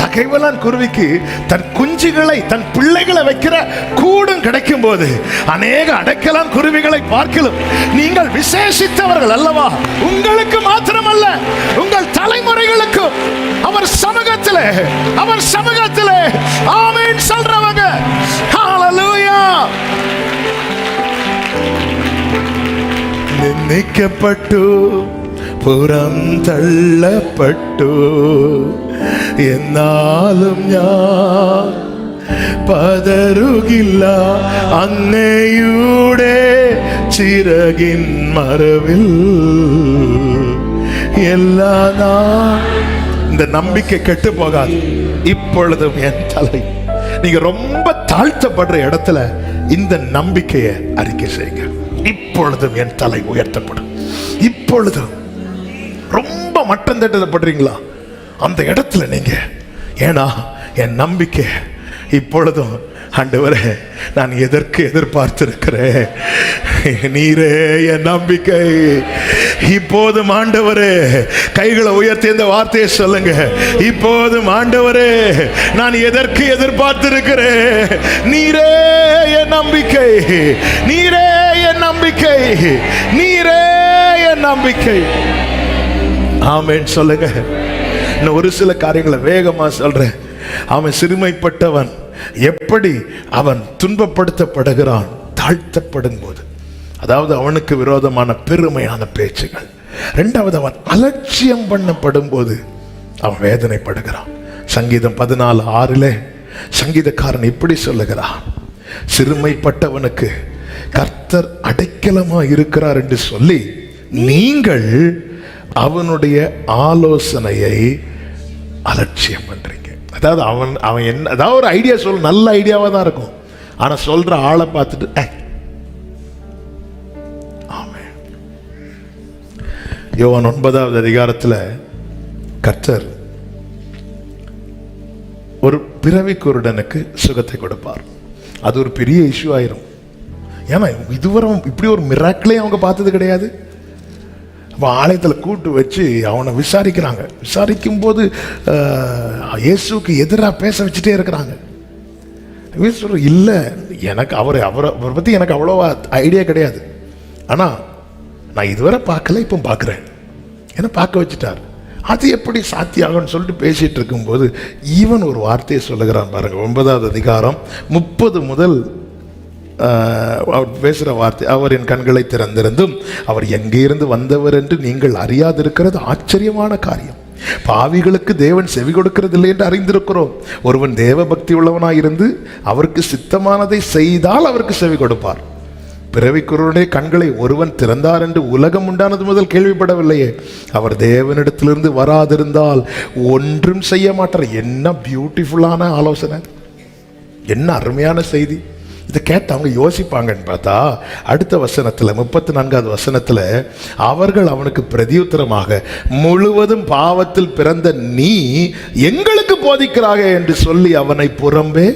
தகைவலான் குருவிக்கு தன் குஞ்சுகளை தன் பிள்ளைகளை வைக்கிற கூடும் கிடைக்கும் போது அநேக அடைக்கலான் குருவிகளை பார்க்கலாம் நீங்கள் விசேஷித்தவர்கள் அல்லவா? உங்களுக்கு மாத்திரமல்ல, உங்கள் தலைமுறைகளுக்கும் அவர் சமூகத்திலே, அவர் சமூகத்திலே ஆமென் சொல்றவங்க. ஹalleluya. நிந்திக்கப்பட்டு புறம் തള്ളപ്പെട്ടു എന്നാലും ഞാൻ പതറുകില്ല അങ്ങയുടെ ചിറകിൻ മറവിൽ எல்லா நாள். இந்த நம்பிக்கை கெட்டு போகாது. இப்பொழுதும் என் தலை, நீங்க ரொம்ப தாழ்த்தப்படுற இடத்துல இந்த நம்பிக்கையை அறிக்கை செய்யுங்க. இப்பொழுதும் என் தலை உயர்த்தப்படும். இப்பொழுதும் ரொம்ப மட்டம் தட்டப்படுறீங்களா அந்த இடத்துல நீங்க, ஏன்னா என் நம்பிக்கை இப்பொழுதும் ஆண்டவரே நான் எதற்கு எதிர்பார்த்திருக்கிறேன், நீரே என் நம்பிக்கை. இப்போதும் ஆண்டவரே, கைகளை உயர்த்தி இந்த வார்த்தையை சொல்லுங்க. இப்போதும் ஆண்டவரே நான் எதற்கு எதிர்பார்த்திருக்கிறேன், நீரே என் நம்பிக்கை, நீரே என் நம்பிக்கை, நீரே என் நம்பிக்கை. ஆமென் சொல்லுங்க. இன்னும் ஒரு சில காரியங்களை வேகமா சொல்றேன். அவன் சிறுமைப்பட்டவன், எப்படி அவன் துன்பப்படுத்தப்படுகிறான் தாழ்த்தப்படும் போது. அதாவது அவனுக்கு விரோதமான பெருமையான பேச்சுகள். 2வது, அவன் அலட்சியம் பண்ணப்படும் போது அவன் வேதனைப்படுகிறான். சங்கீதம் 14:6 சங்கீதக்காரன் இப்படி சொல்லுகிறான், சிறுமைப்பட்டவனுக்கு கர்த்தர் அடைக்கலமா இருக்கிறார் என்று சொல்லி நீங்கள் அவனுடைய ஆலோசனையை அலட்சியம் பண்றீங்க. அதாவது அவன் என்ன, அதாவது ஒரு ஐடியா சொல்ல, நல்ல ஐடியாவா தான் இருக்கும், ஆனா சொல்ற ஆளை பார்த்துட்டு. ஆமென். யோவான் 9வது அதிகாரத்துல கர்த்தர் ஒரு பிறவி குருடனுக்கு சுகத்தை கொடுப்பார். அது ஒரு பெரிய இஷ்யூ ஆயிரும். ஏன்னா இதுவரை இப்படி ஒரு மிராக்கிளே அவங்க பார்த்தது கிடையாது. அப்போ ஆலயத்தில் கூட்டு வச்சு அவனை விசாரிக்கிறாங்க. விசாரிக்கும் போது இயேசுக்கு எதிராக பேச வச்சுட்டே இருக்கிறாங்க. சொல்ற இல்லை, எனக்கு அவரை பற்றி எனக்கு அவ்வளோவா ஐடியா கிடையாது, ஆனால் நான் இதுவரை பார்க்கல, இப்போ பார்க்குறேன், ஏன்னா பார்க்க வச்சுட்டார். அது எப்படி சாத்தியாகும்னு சொல்லிட்டு பேசிட்டு இருக்கும்போது ஈவன் ஒரு வார்த்தையை சொல்லுகிறான் பாருங்க. 9வது அதிகாரம் 30 முதல் அவர் பேசுகிற வார்த்தை, அவர் என் கண்களை திறந்திருந்தும் அவர் எங்கே இருந்து வந்தவர் என்று நீங்கள் அறியாதிருக்கிறது ஆச்சரியமான காரியம். பாவிகளுக்கு தேவன் செவி கொடுக்கிறதில்லை என்று அறிந்திருக்கிறோம். ஒருவன் தேவ பக்தி உள்ளவனாயிருந்து அவருக்கு சித்தமானதை செய்தால் அவருக்கு செவி கொடுப்பார். பிறவிக்குருடைய கண்களை ஒருவன் திறந்தார் என்று உலகம் உண்டானது முதல் கேள்விப்படவில்லையே. அவர் தேவனிடத்திலிருந்து வராதிருந்தால் ஒன்றும் செய்ய மாட்டார். என்ன பியூட்டிஃபுல்லான ஆலோசனை, என்ன அருமையான செய்தி. இதை கேட்டு அவங்க யோசிப்பாங்கன்னு பார்த்தா அடுத்த வசனத்தில் 34வது வசனத்தில் அவர்கள் அவனுக்கு பிரதியுத்தரமாக, முழுவதும் பாவத்தில் பிறந்த நீ எங்களுக்கு போதிக்கிறாக என்று சொல்லி அவனை புறம்பே.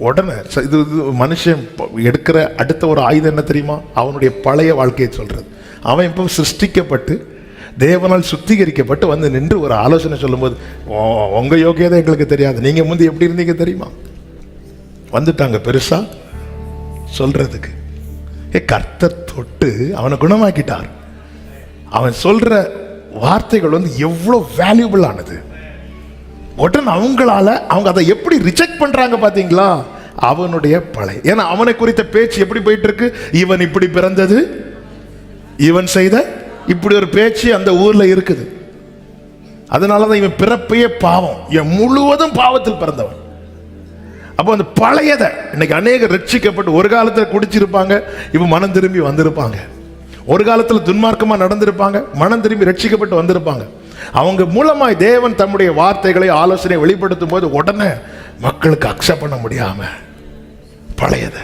உடனே இது மனுஷன் எடுக்கிற அடுத்த ஒரு ஆயுதம் என்ன தெரியுமா? அவனுடைய பழைய வாழ்க்கையை சொல்றது. அவன் இப்போ சிருஷ்டிக்கப்பட்டு தேவனால் சுத்திகரிக்கப்பட்டு வந்து நின்று ஒரு ஆலோசனை சொல்லும்போது, உங்க யோகியதை எங்களுக்கு தெரியாது, நீங்க முந்தி எப்படி இருந்தீங்க தெரியுமா? வந்துட்டாங்க பெருசா சொல்றதுக்கு. கர்த்தர் தொட்டு அவனை குணமாக்கிட்டார். அவன் சொல்ற வார்த்தைகள் எவ்வளவு வேல்யூபிள் ஆனது. உடனே அவங்க அதை எப்படி ரிஜெக்ட் பண்றாங்க பாத்தீங்களா? அவனுடைய பழைய, ஏன்னா அவனை குறித்த பேச்சு எப்படி போயிட்டு இருக்கு? இவன் இப்படி பிறந்தது, இவன் செய்த இப்படி ஒரு பேச்சு அந்த ஊர்ல இருக்குது. அதனாலதான் இவன் பிறப்பையே பாவம், இவன் முழுவதும் பாவத்தில் பிறந்தவன். அப்போ அந்த பழையத இன்னைக்கு அநேக ரட்சிக்கப்பட்டு ஒரு காலத்தில் குடிச்சிருப்பாங்க, இப்ப மனம் திரும்பி வந்திருப்பாங்க. ஒரு காலத்தில் துன்மார்க்கமா நடந்திருப்பாங்க, மனம் திரும்பி ரட்சிக்கப்பட்டு வந்திருப்பாங்க. அவங்க மூலமாய் தேவன் தம்முடைய வார்த்தைகளை ஆலோசனை வெளிப்படுத்தும் போது உடனே மக்களுக்கு அக்செப்ட் பண்ண முடியாம பழையத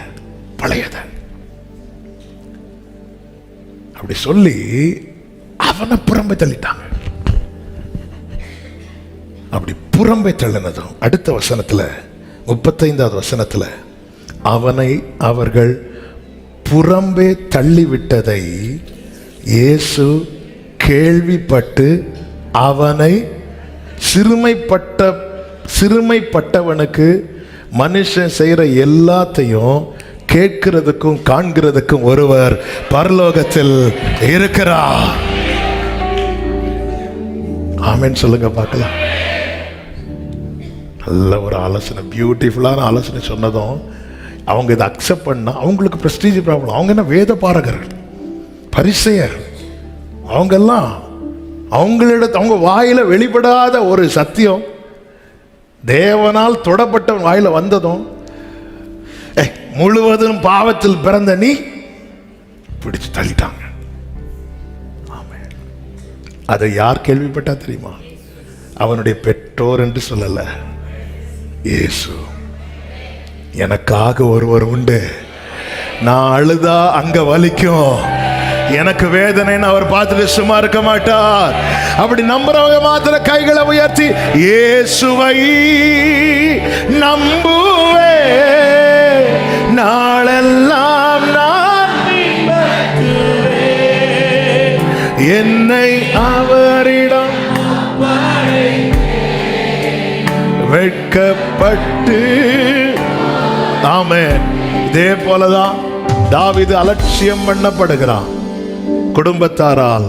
அப்படி சொல்லி அவனை புறம்பை தள்ளிட்டாங்க. அப்படி புறம்பை தள்ளினதும் அடுத்த வசனத்துல 35வது வசனத்துல அவனை அவர்கள் புறம்பே தள்ளிவிட்டதை இயேசு கேள்விப்பட்டு அவனை சிறுமைப்பட்டவனுக்கு மனுஷன் செய்யற எல்லாத்தையும் கேட்கிறதுக்கும் காண்கிறதுக்கும் ஒருவர் பரலோகத்தில் இருக்கிறார். ஆமென் சொல்லுங்க பார்க்கலாம். நல்ல ஒரு ஆலோசனை, பியூட்டிஃபுல்லான ஆலோசனை சொன்னதும் அவங்க இதை அக்செப்ட் பண்ணா அவங்களுக்கு பிரஸ்டீஜ் ப்ராப்ளம். அவங்க என்ன வேத பாரகர்கள், பரிசேயர், அவங்கெல்லாம் அவங்க வாயில வெளிப்படாத ஒரு சத்தியம் தேவனால் தொடப்பட்டவன் வாயில வந்ததும் முழுவதும் பாவத்தில் பிறந்த நீ பிடிச்சு தள்ளிட்டாங்க. அதை யார் கேள்விப்பட்டா தெரியுமா? அவனுடைய பெற்றோர் என்று சொல்லல, இயேசு. எனக்காக ஒருவர் உண்டு, நான் அழுதா அங்க வலிக்கும், எனக்கு வேதனைன்னு அவர் பார்த்துட்டு சும்மா இருக்க மாட்டார். அப்படி நம்புறவங்க மாத்திர கைகளை உயர்த்தி இயேசுவை நம்புவே நாளெல்லாம் நான் என்னை அவரிடம் வெட்கப்பட்டு. ஆமென். இதே போலதான் தாவீது அலட்சியம் பண்ணப்படுகிறான் குடும்பத்தாரால்,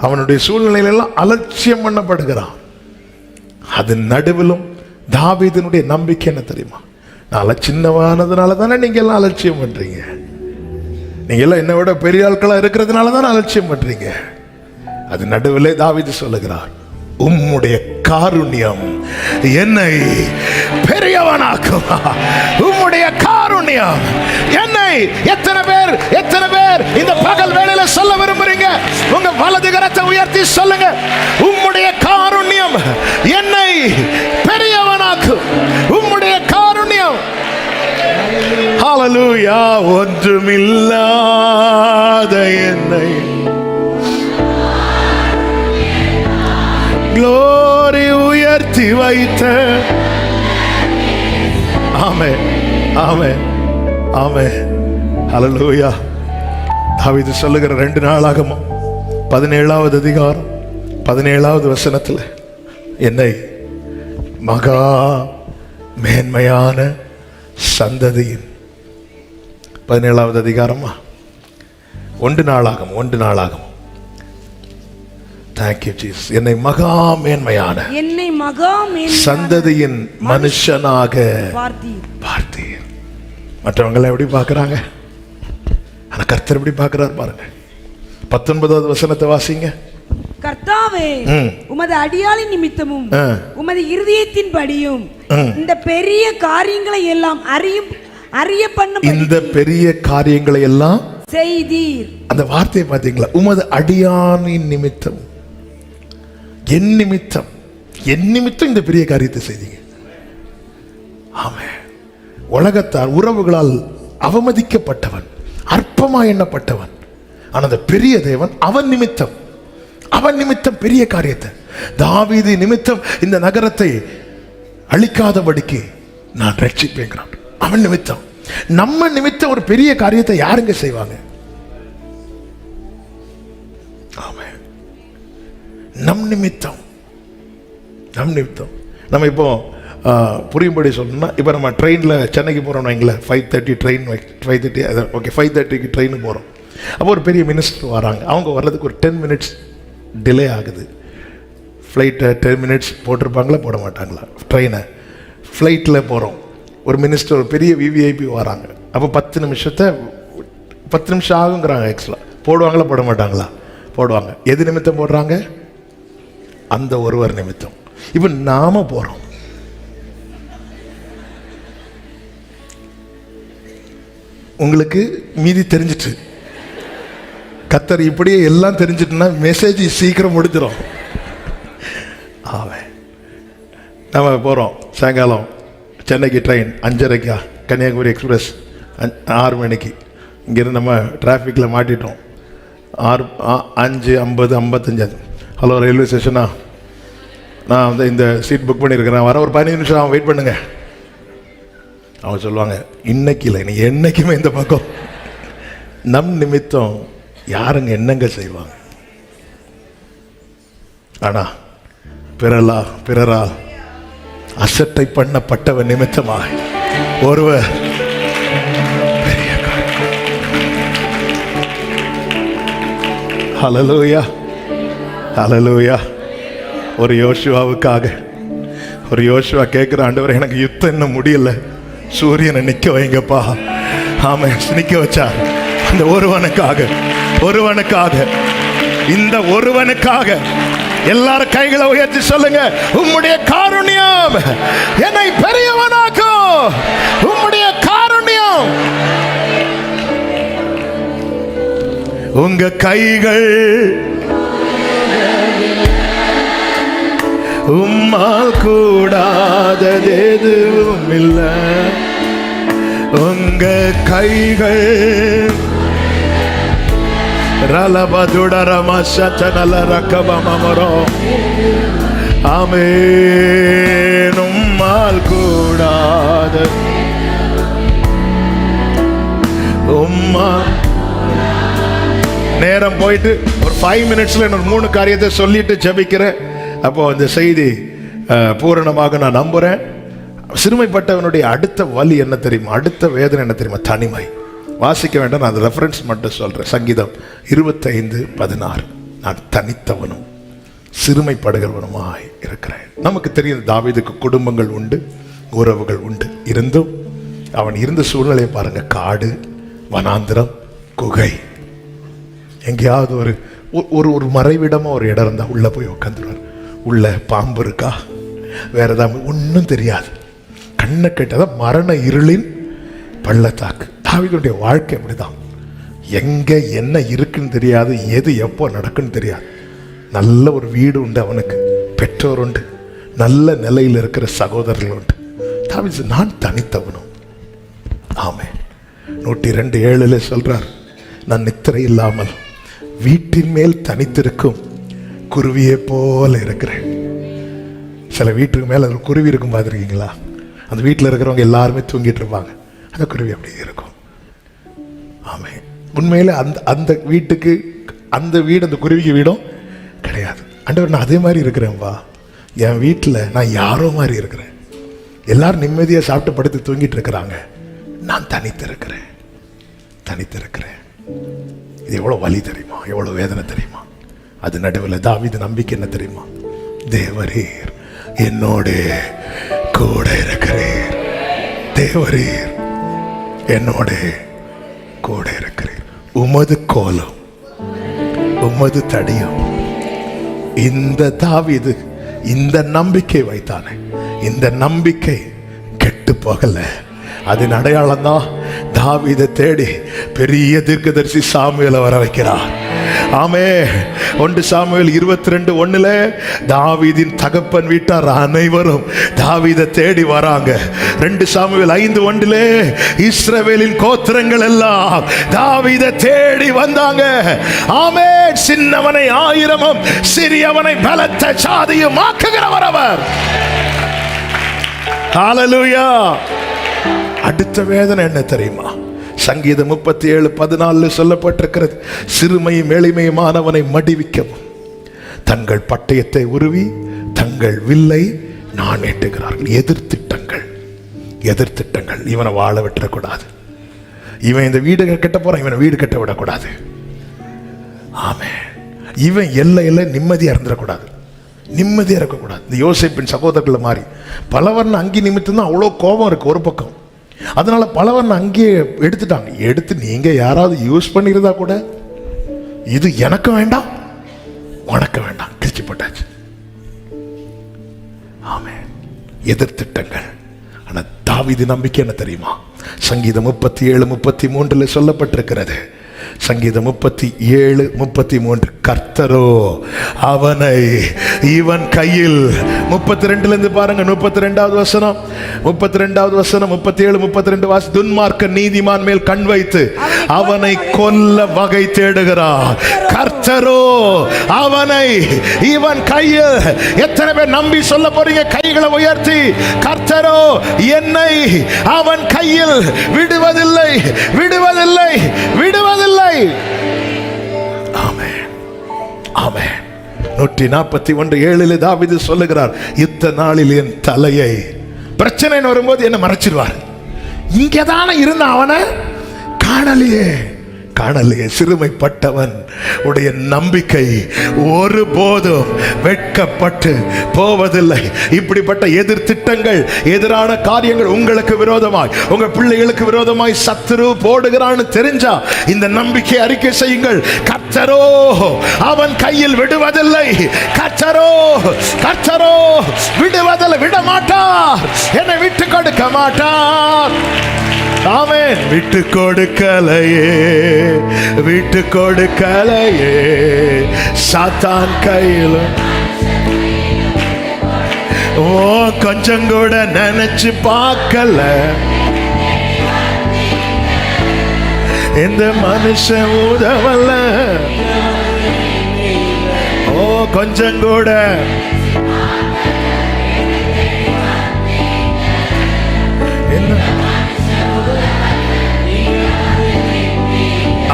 அவனுடைய சூழ்நிலையிலெல்லாம் அலட்சியம் பண்ணப்படுகிறான். அதன் நடுவிலும் தாவீதினுடைய நம்பிக்கை என்ன தெரியுமா? நான் சின்னவானதுனால தானே நீங்க எல்லாம் அலட்சியம் பண்றீங்க, நீங்க எல்லாம் என்னை விட பெரிய ஆட்களா இருக்கிறதுனால தானே அலட்சியம் பண்றீங்க. அது நடுவிலே தாவீது சொல்லுகிறார், உம்முடைய காருண்யம் என்னை பெரியவனாக்கும், உம்முடைய காருண்யம் என்னை. எத்தனை பேர் இந்த பகல் வேளையில சொல்ல விரும்புறீங்க? உங்க வலது கரத்தை உயர்த்தி சொல்லுங்க, உம்முடைய காருண்யம் என்னை பெரியவனாக்கும், உம்முடைய காருண்யம். ஹல்லேலூயா. ஒன்றுமில்லாத என்னை க்ளோரி உயர்த்தி வைத்த. ஆமென், ஆமென், ஆமென். ஹல்லேலூயா. தாவீது சொல்லுகிற 2 நாளாகமம் 17வது அதிகாரம் 17வது வசனத்துல என்னை மகா மேன்மையான சந்ததியின் 17வது அதிகாரமா 1 நாளாகமம். Thank you Jesus. என்னை மகா மேன்மையான சந்ததியின் மனுஷனாக பார்த்தீர். மற்றவங்களை எப்படி பார்க்கறாங்க, ஆனா கர்த்தர் எப்படி பார்க்கிறார் பாருங்க. 19வது வசனத்தை வாசிங்க. கர்த்தாவே, உமது அடியாளின் நிமித்தமும் உமது இருதயத்தின் படியும் இந்த பெரிய காரியங்களை எல்லாம் அறிய பண்ண, இந்த பெரிய காரியங்களை எல்லாம் செய்தீர். அந்த வார்த்தையை பார்த்தீங்களா? உமது அடியானின் நிமித்தம், என் நிமித்தம் இந்த பெரிய காரியத்தை செய்தீங்க. ஆமென். உலகத்தார் உறவுகளால் அவமதிக்கப்பட்டவன், அற்பமா எண்ணப்பட்டவன், ஆனா அந்த பெரிய தேவன் அவன் நிமித்தம் பெரிய காரியத்தை, தாவீது நிமித்தம் இந்த நகரத்தை அழிக்காதபடிக்கு நான் ரட்சிப்பேங்கிறான். அவன் நிமித்தம். நம்ம நிமித்தம் ஒரு பெரிய காரியத்தை யாருங்க செய்வாங்க? ஆமென். நம் நிமித்தம். நம்ம இப்போ புரியும்படி சொல்லணும்னா, இப்போ நம்ம ட்ரெயினில் சென்னைக்கு போகிறோம் வைங்களேன், 5:30 ட்ரெயின், 5:30 அது ஓகே, 5:30க்கு ட்ரெயினுக்கு போகிறோம். அப்போ ஒரு பெரிய மினிஸ்டர் வராங்க, அவங்க வர்றதுக்கு ஒரு 10 மினிட்ஸ் டிலே ஆகுது. ஃப்ளைட்டை 10 மினிட்ஸ் போட்டிருப்பாங்களா போட மாட்டாங்களா ட்ரெயினை? ஃப்ளைட்டில் போகிறோம், ஒரு மினிஸ்டர் ஒரு பெரிய விவிஐபி வராங்க, அப்போ 10 நிமிஷம் ஆகுங்கிறாங்க. ஆக்சுவலாக போடுவாங்களா போட மாட்டாங்களா? போடுவாங்க. எது நிமித்தம் போடுறாங்க? அந்த ஒருவர் நிமித்தம். இப்போ நாம போகிறோம், உங்களுக்கு மீதி தெரிஞ்சிட்டு, கத்தர் இப்படியே எல்லாம் தெரிஞ்சிட்டுனா மெசேஜ் சீக்கிரம் முடிஞ்சிடும். ஆவே நம்ம போகிறோம், சாயங்காலம் சென்னைக்கு ட்ரெயின் 5:30, கன்னியாகுமரி எக்ஸ்பிரஸ் 6 மணிக்கு. இங்கேருந்து நம்ம டிராஃபிக்கில் மாட்டிட்டோம். 5:50 ஹலோ ரயில்வே ஸ்டேஷனா, நான் வந்து இந்த சீட் புக் பண்ணியிருக்கிறேன், வர ஒரு 15 நிமிஷம் வெயிட் பண்ணுங்க. அவங்க சொல்லுவாங்க, இன்னைக்கு இல்லை, நீ என்னைக்குமே இந்த பக்கம். நம் நிமித்தம் யாருங்க என்னங்க செய்வாங்க? ஆனா பிறரால் அசட்டை பண்ணப்பட்டவன் நிமித்தமாக ஒருவர் பெரிய காரியம். ஹல்லேலூயா, ஹல்லேலூயா. ஒரு யோசுவாவுக்காக, ஒரு யோசுவா கேட்குற, ஆண்டவரே எனக்கு யுத்தம் இன்னும் முடியல, சூரியனை நிற்க வைங்கப்பா. ஆமாம், நிற்க வச்சா அந்த ஒருவனுக்காக, இந்த ஒருவனுக்காக. எல்லாரும் கைகளை உயர்த்தி சொல்லுங்க, உம்முடைய காருண்யம் என்னை பெரியவனாக்கும், உம்முடைய காருண்யம். உங்க கைகள் உம்மால் கூடாதது எதுவும் இல்லை. உங்க கைகள் ஆமென். உம்மால் கூடாத நேரம் போயிட்டு ஒரு 5 மினிட்ஸ்ல இன்னொரு 3 காரியத்தை சொல்லிட்டு ஜெபிக்கிறேன். அப்போ அந்த செய்தி பூரணமாக நான் நம்புறேன். சிறுமைப்பட்டவனுடைய அடுத்த வலி என்ன தெரியுமா? அடுத்த வேதனை என்ன தெரியுமா? தனிமை. வாசிக்க வேண்டாம், நான் அந்த ரெஃபரன்ஸ் மட்டும் சொல்றேன். சங்கீதம் 25:16. நான் தனித்தவனும் சிறுமைப்படுகிறவனுமாய் இருக்கிறேன். நமக்கு தெரியும், தாவீதுக்கு குடும்பங்கள் உண்டு, உறவுகள் உண்டு. இருந்தும் அவன் இருந்த சூழ்நிலையை பாருங்க. காடு, வனாந்திரம், குகை. எங்கேயாவது ஒரு மறைவிடமா ஒரு இடம் இருந்தா உள்ள போய் உட்காந்துருவார். உள்ள பாம்பு இருக்கா, வேற ஏதாவது ஒன்றும் தெரியாது. கண்ணை கெட்டதான் மரண இருளின் பள்ளத்தாக்கு. தாவீதுடைய வாழ்க்கை அப்படிதான். எங்க என்ன இருக்குன்னு தெரியாது, எது எப்போ நடக்குன்னு தெரியாது. நல்ல ஒரு வீடு உண்டு அவனுக்கு, பெற்றோர் உண்டு, நல்ல நிலையில் இருக்கிற சகோதரர்கள் உண்டு. தாவீது நான் தனித்தவனும். ஆமே, 102:7 சொல்றார், நான் நித்திரை இல்லாமல் வீட்டின் மேல் தனித்திருக்கும் குருவியை போல இருக்கிறேன். சில வீட்டுக்கு மேல ஒரு குருவி இருக்கும், பார்த்துருக்கீங்களா? அந்த வீட்டில் இருக்கிறவங்க எல்லாருமே தூங்கிட்டு இருப்பாங்க, அந்த குருவி அப்படி இருக்கும். ஆமே, உண்மையில அந்த வீட்டுக்கு அந்த வீடு, அந்த குருவிக்கு வீடும் கிடையாது. ஆண்டவர், நான் அதே மாதிரி இருக்கிறேன்ப்பா. என் வீட்டில் நான் யாரோ மாதிரி இருக்கிறேன். எல்லாரும் நிம்மதியாக சாப்பிட்டு படுத்து தூங்கிட்டு இருக்கிறாங்க, நான் தனித்திருக்கிறேன். இது எவ்வளோ வலி தெரியுமா? எவ்வளோ வேதனை தெரியுமா? அது நடுவில் தாவீது நம்பிக்கை என்ன தெரியுமா? தேவரீர் என்னோடு கூட இருக்கிறீர், தேவரீர் என்னோடு கூட இருக்கிறீர். உமது கோலம், உமது தடியும். இந்த தாவீது இந்த நம்பிக்கை வைத்தானே, இந்த நம்பிக்கை கெட்டு போகல. அதன் அடையாளம் தான் தாவீதை தேடி பெரிய தீர்க்கதரிசி சாமுவேலை வர வைக்கிறார். ஆமே, 1 சாமுவேல் 22:1 தாவீதின் தகப்பன் வீட்டார் அனைவரும் தாவீதை தேடி வராங்க. 2 சாமுவேல் 5:1 இஸ்ரவேலின் கோத்திரங்கள் எல்லாம் தாவீதை தேடி வந்தாங்க. ஆமே, சின்னவனை 1000 சிறியவனை பலத்த சாதியும் ஆக்குகிறவர் அவர். ஹல்லேலூயா. அடுத்த வேதனை என்ன தெரியுமா? சங்கீதம் 37:14 சொல்லப்பட்டிருக்கிறது, சிறுமையும் எளிமையுமானவனை மடிவிக்கவும் தங்கள் பட்டயத்தை உருவி தங்கள் வில்லை நாணேட்டுகிறார்கள். எதிர்த்திட்டங்கள், எதிர்த்திட்டங்கள். இவனை வாழ விட்டுறக்கூடாது, இவன் இந்த வீடு கட்ட போறான், இவனை வீடு கட்ட விடக்கூடாது. ஆமே, இவன் எல்லையில நிம்மதியா இருந்துடக்கூடாது, நிம்மதியா இருக்கக்கூடாது. இந்த யோசேப்பின் சகோதரர்கள் மாதிரி பலவர்ண அங்கி நிமித்தம் தான் அவ்வளோ கோபம் இருக்கு ஒரு பக்கம். அதனால பலவர்ண அங்கேயே எடுத்துட்டாங்க. எடுத்து நீங்க யாராவது யூஸ் பண்ணிருந்தா கூட இது எனக்கு வேண்டாம் உனக்கு வேண்டாம், கிழிச்சு போட்டாச்சு. ஆமே, எதிர்த்திட்டங்கள். ஆனா தாவீது நம்பிக்கை என்ன தெரியுமா? சங்கீதம் 37:33 சொல்லப்பட்டிருக்கிறது. சங்கீதம் 37:33, கர்த்தரோ அவனை இவன் கையில். 32 இருந்து பாருங்க, 32வது வசனம், 32வது வசனம், 37-32 வாசி. துன்மார்க்க நீதிமான் மேல் கண் வைத்து அவனை கொல்ல வகை தேடுகிறார். கர்த்தரோ அவனை இவன் கையில். எத்தனை பேர் நம்பி சொல்ல போறீங்க? கைகளை உயர்த்தி, கர்த்தரோ என்னை அவன் கையில் விடுவதில்லை, விடுவதில்லை, விடுவதில்லை. ஆமென், ஆமென். 141:7 தாவீது சொல்லுகிறார், இத்த நாளில் என் தலையை, பிரச்சனை வரும்போது என்ன மறைச்சிடுவார். இங்கதானே இருந்த அவனை காணலையே, காணலையே. சிறுமைப்பட்டவன் உடைய நம்பிக்கை ஒருபோதும் வெட்கப்பட்டு போவதில்லை. இப்படிப்பட்ட எதிர் திட்டங்கள், எதிரான காரியங்கள் உங்களுக்கு விரோதமாய், உங்க பிள்ளைகளுக்கு விரோதமாய் சத்துரு போடுகிறான்னு தெரிஞ்சா இந்த நம்பிக்கை அறிக்கை செய்யுங்கள். கர்த்தரோ அவன் கையில் விடுவதில்லை, கர்த்தரோ, கர்த்தரோ விடுவதில்லை, விட மாட்டார், என்னை விட்டு கொடுக்க மாட்டார். ஆமென். விட்டு கொடுக்கலையே, விட்டு கொடுக்கலையே சாத்தான் கையில். ஓ, கொஞ்சம் கூட நினைச்சு பார்க்கல இந்த மனுஷன் உதவல. ஓ, கொஞ்சம் கூட. என்ன?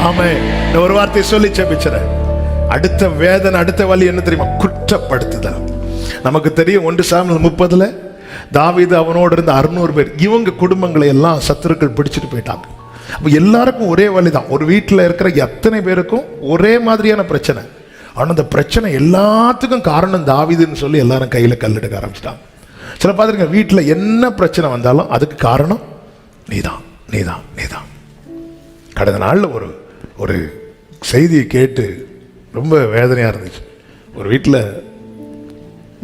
ஆமே, ஒரு வார்த்தை சொல்லி செபிச்சற. அடுத்த வேதனை, அடுத்த வலி என்ன தெரியுமா? குற்றப்படுத்துதல். நமக்கு தெரியும் 1 சாமுவேல் 30 தாவீது அவனோடு இருந்த 600 பேர், இவங்க குடும்பங்களை எல்லாம் சத்துருக்கள் பிடிச்சிட்டு போயிட்டாங்க. அப்ப எல்லாருக்கும் ஒரே வலி தான். ஒரு வீட்டில் இருக்கிற எத்தனை பேருக்கும் ஒரே மாதிரியான பிரச்சனை. ஆனால் அந்த பிரச்சனை எல்லாத்துக்கும் காரணம் தாவீதுன்னு சொல்லி எல்லாரும் கையில் கல்லெடுக்க ஆரம்பிச்சிட்டாங்க. சில பார்த்துருங்க, வீட்டில் என்ன பிரச்சனை வந்தாலும் அதுக்கு காரணம் நீதான், நீதான், நீதான். கடந்த நாளில் ஒரு செய்தியை கேட்டு ரொம்ப வேதனையாக இருந்துச்சு. ஒரு வீட்டில்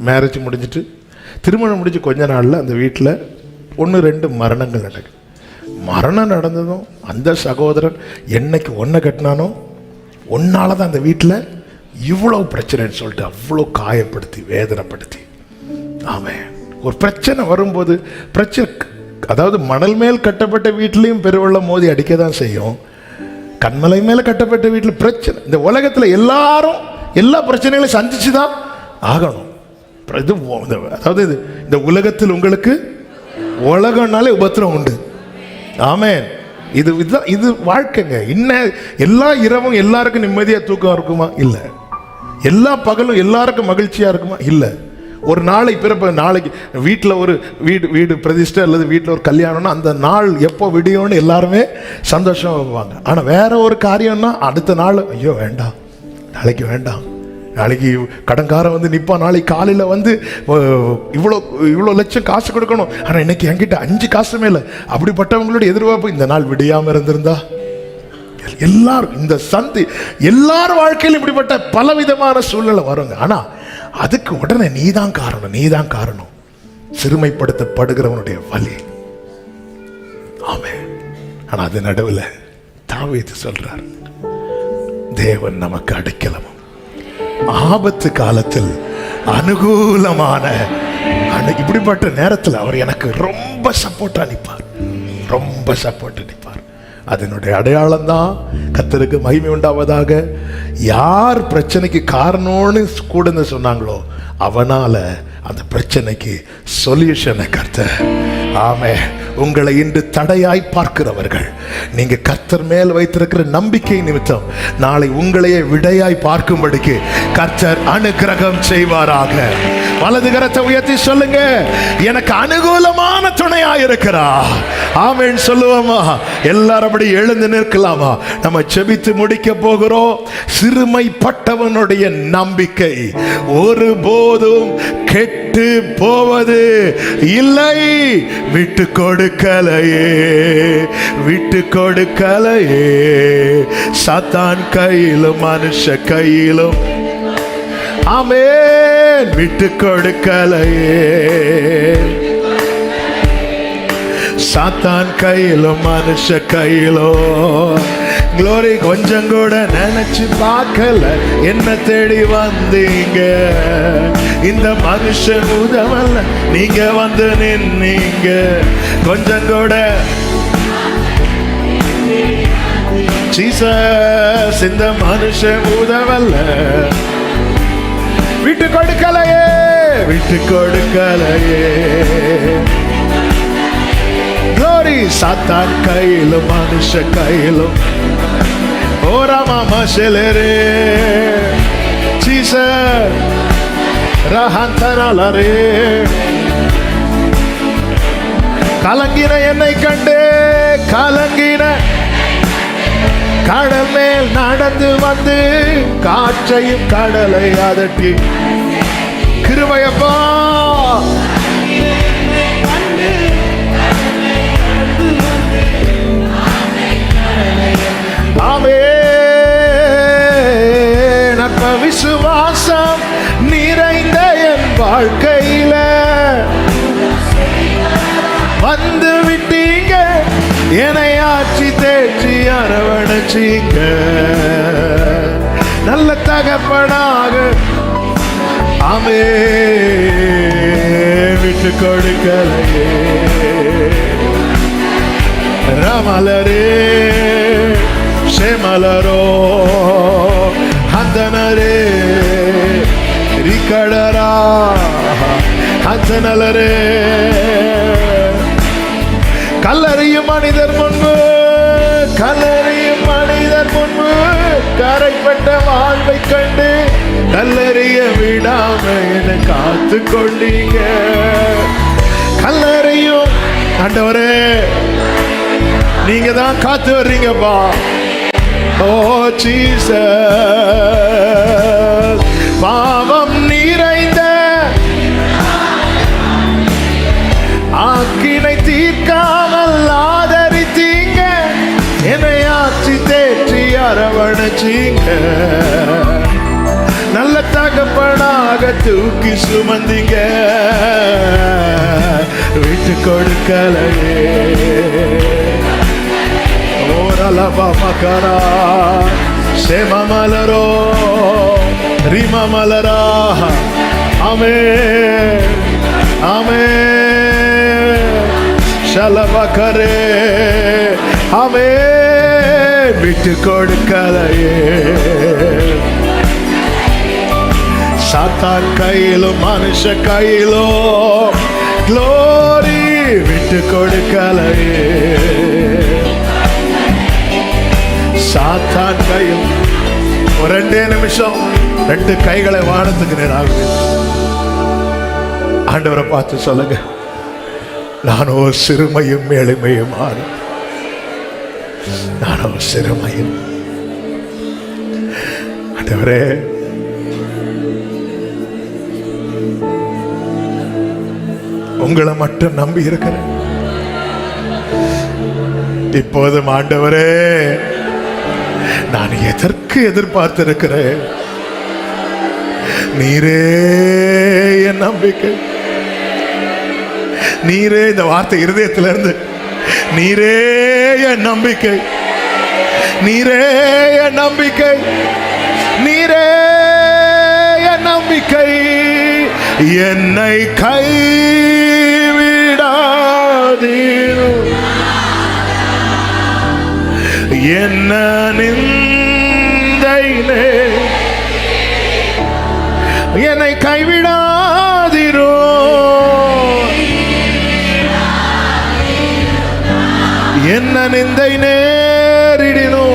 மேரேஜ் முடிஞ்சிட்டு, திருமணம் முடிஞ்சு கொஞ்ச நாளில் அந்த வீட்டில் 1-2 மரணங்கள் நடக்குது. மரணம் நடந்ததும் அந்த சகோதரன் என்னைக்கு ஒன்றை கட்டினானோ ஒன்னால தான் அந்த வீட்டில் இவ்வளோ பிரச்சனைன்னு சொல்லிட்டு அவ்வளோ காயப்படுத்தி வேதனைப்படுத்தி. ஆமாம், ஒரு பிரச்சனை வரும்போது, பிரச்சனை அதாவது மணல் மேல் கட்டப்பட்ட வீட்லேயும் பெருவெள்ளம் மோதி அடிக்க தான் செய்யும். கண்மலை மேலே கட்டப்பட்ட வீட்டில் பிரச்சனை. இந்த உலகத்தில் எல்லாரும் எல்லா பிரச்சனைகளையும் சந்திச்சு தான் ஆகணும். இது அதாவது இந்த உலகத்தில் உங்களுக்கு உலகம்னாலே உபத்திரம் உண்டு. ஆமென். இது வாழ்க்கைங்க. இன்னும் எல்லா இரவும் எல்லாருக்கும் நிம்மதியாக தூக்கம் இருக்குமா? இல்லை. எல்லா பகலும் எல்லாருக்கும் மகிழ்ச்சியாக இருக்குமா? இல்லை. ஒரு நாளை பிறப்பு, நாளைக்கு வீட்டில் ஒரு வீடு பிரதிஷ்டை அல்லது வீட்டில் ஒரு கல்யாணம்னா அந்த நாள் எப்போ விடியோன்னு எல்லாருமே சந்தோஷம் வைப்பாங்க. ஆனால் வேற ஒரு காரியம்னா அடுத்த நாள் ஐயோ வேண்டாம், நாளைக்கு வேண்டாம், நாளைக்கு கடன்காரன் வந்து நிற்பான், நாளைக்கு காலையில் வந்து இவ்வளோ லட்சம் காசு கொடுக்கணும், ஆனால் இன்னைக்கு என்கிட்ட 5 காசுமே இல்லை. அப்படிப்பட்டவங்களோட எதிர்பார்ப்பு இந்த நாள் விடியாமல் இருந்திருந்தா. எல்லாரும் இந்த எல்லாரும் வாழ்க்கையில் இப்படிப்பட்ட பலவிதமான சூழ்நிலை வருங்க. ஆனால் அதுக்கு உடனே நீதான் காரணம், நீதான் காரணம். சிறுமைப்படுத்தப்படுகிறவனுடைய வலி. ஆமென். ஆனா அது நடுவில் தாவீது சொல்றார், தேவன் நமக்கு அடைக்கலமும் ஆபத்து காலத்தில் அனுகூலமான. இப்படிப்பட்ட நேரத்தில் அவர் எனக்கு ரொம்ப சப்போர்ட்டா நிற்பார், ரொம்ப சப்போர்ட்டா நிற்பார். அதனுடைய அடையாளம் தான் கர்த்தருக்கு மகிமை உண்டாவதாக. யார் பிரச்சனைக்கு காரணம்னு கூட சொன்னாங்களோ அவனால அந்த பிரச்சனைக்கு சொல்யூஷனை கர்த்தர். ஆமே, உங்களை இன்று தடையாய் பார்க்கிறவர்கள், நீங்க கர்த்தர் மேல் வைத்திருக்கிற நம்பிக்கை நிமித்தம் நாளை உங்களையே விடையாய் பார்க்கும்படிக்கு கர்த்தர் அனுக்கிரகம் செய்வாராக. வலது கரத்தை உயர்த்தி சொல்லுங்க, எனக்கு அனுகூலமான துணையா இருக்கிறா. ஆமென் சொல்லுவோமா? எல்லாரும் அப்படி எழுந்து நிற்கலாமா? நம்ம செபித்து முடிக்க போகிறோம். சிறுமைப்பட்டவனுடைய நம்பிக்கை ஒருபோதும் கெட்டு போவது இல்லை. விட்டு கொடுக்கலையே, விட்டு கொடுக்கலையே. சாத்தான் கையிலும் மனுஷ கையிலும், ஆமென், விட்டு கொடுக்கலையே. சாத்தான் கையிலும் மனுஷ கையிலும். க்ளோரி, கொஞ்சம் கூட நினைச்சு பார்க்கல என்ன தேடி வந்தீங்க. இந்த மனுஷன் உதவல்ல, நீங்க வந்து நின்னீங்க. கொஞ்சம் கூட ஜீசஸ் இந்த மனுஷன் உதவல்ல, விட்டு கொடுக்கலையே, விட்டு கொடுக்கலையே. க்ளோரி, சாத்தான் கையிலும் மனுஷ கையிலும். ஓராமா மசலரே ஜீசஸ் ரஹந்தனலரே. கலங்கின என்னை கண்டு கலங்கின கடல் மேல் நடந்து வந்து காற்றையும் கடலை அதட்டி கிருபையப்பா. நற்ப விசுவாசம் நிறைந்த என் வாழ்க்கையில வந்து விட்டீங்க. என்னை ஆட்சி தேற்றி அரவணைச்சீங்க. நல்ல தகப்பனாக, ஆமே, விட்டு கொடுக்கலையே. ரமலரே ஷெமலரோ ஹந்தனரே ரிகடரா ஹந்தனலரே. கல்லறியும் மனிதர் முன்பு, கல்லறியும் மனிதர் முன்பு கரைப்பட்ட வாழ்வை கண்டு கல்லறிய விடாம என்னை காத்து கொண்டீங்க. கல்லறியும் ஆண்டவரே, நீங்க தான் காத்து வர்றீங்கப்பா. ஓ ஜீசஸ், பாவம் நிறைந்த ஆக்கினை தீர்க்காமல் ஆதரித்தீங்க. என்னை ஆட்சி தேற்றி அரவணைச்சீங்க. நல்ல தகப்பனாக தூக்கி சுமந்தீங்க. விட்டு கொடுக்கலையே. ஓரலபா மகரா செமமலரோ ரிமமலரா. ஆமே ஆமே ஷலபகரே. ஆமே, விட்டு கொடுக்கலையே. சாத்தான் கையிலும் மனுஷ கையிலும். க்ளோரி, விட்டு கொடுக்கலையே. சாத்தான் கையில். ஒரு 2 நிமிஷம் 2 கைகளை வானத்துக்கு நேராகுது. ஆண்டவரை பார்த்து சொல்லுங்க, நானோ சிறுமையும் எளிமையும் ஆறு. நானோ சிறுமையும். ஆண்டவரே, உங்களை மட்டும் நம்பி இருக்கிறேன். இப்போதும் ஆண்டவரே, நான் எதற்கு எதிர்பார்த்திருக்கிறேன்? நீரே என் நம்பிக்கை. நீரே, இந்த வார்த்தை இருதயத்திலிருந்து, நீரே என் நம்பிக்கை, நீரே என் நம்பிக்கை, நீரே என் நம்பிக்கை. என்னை கைவிடாதீரும். என்ன நிந்தையிலே என்னை கைவிடாதீரோ. என்ன நிந்தை நேரிடினோ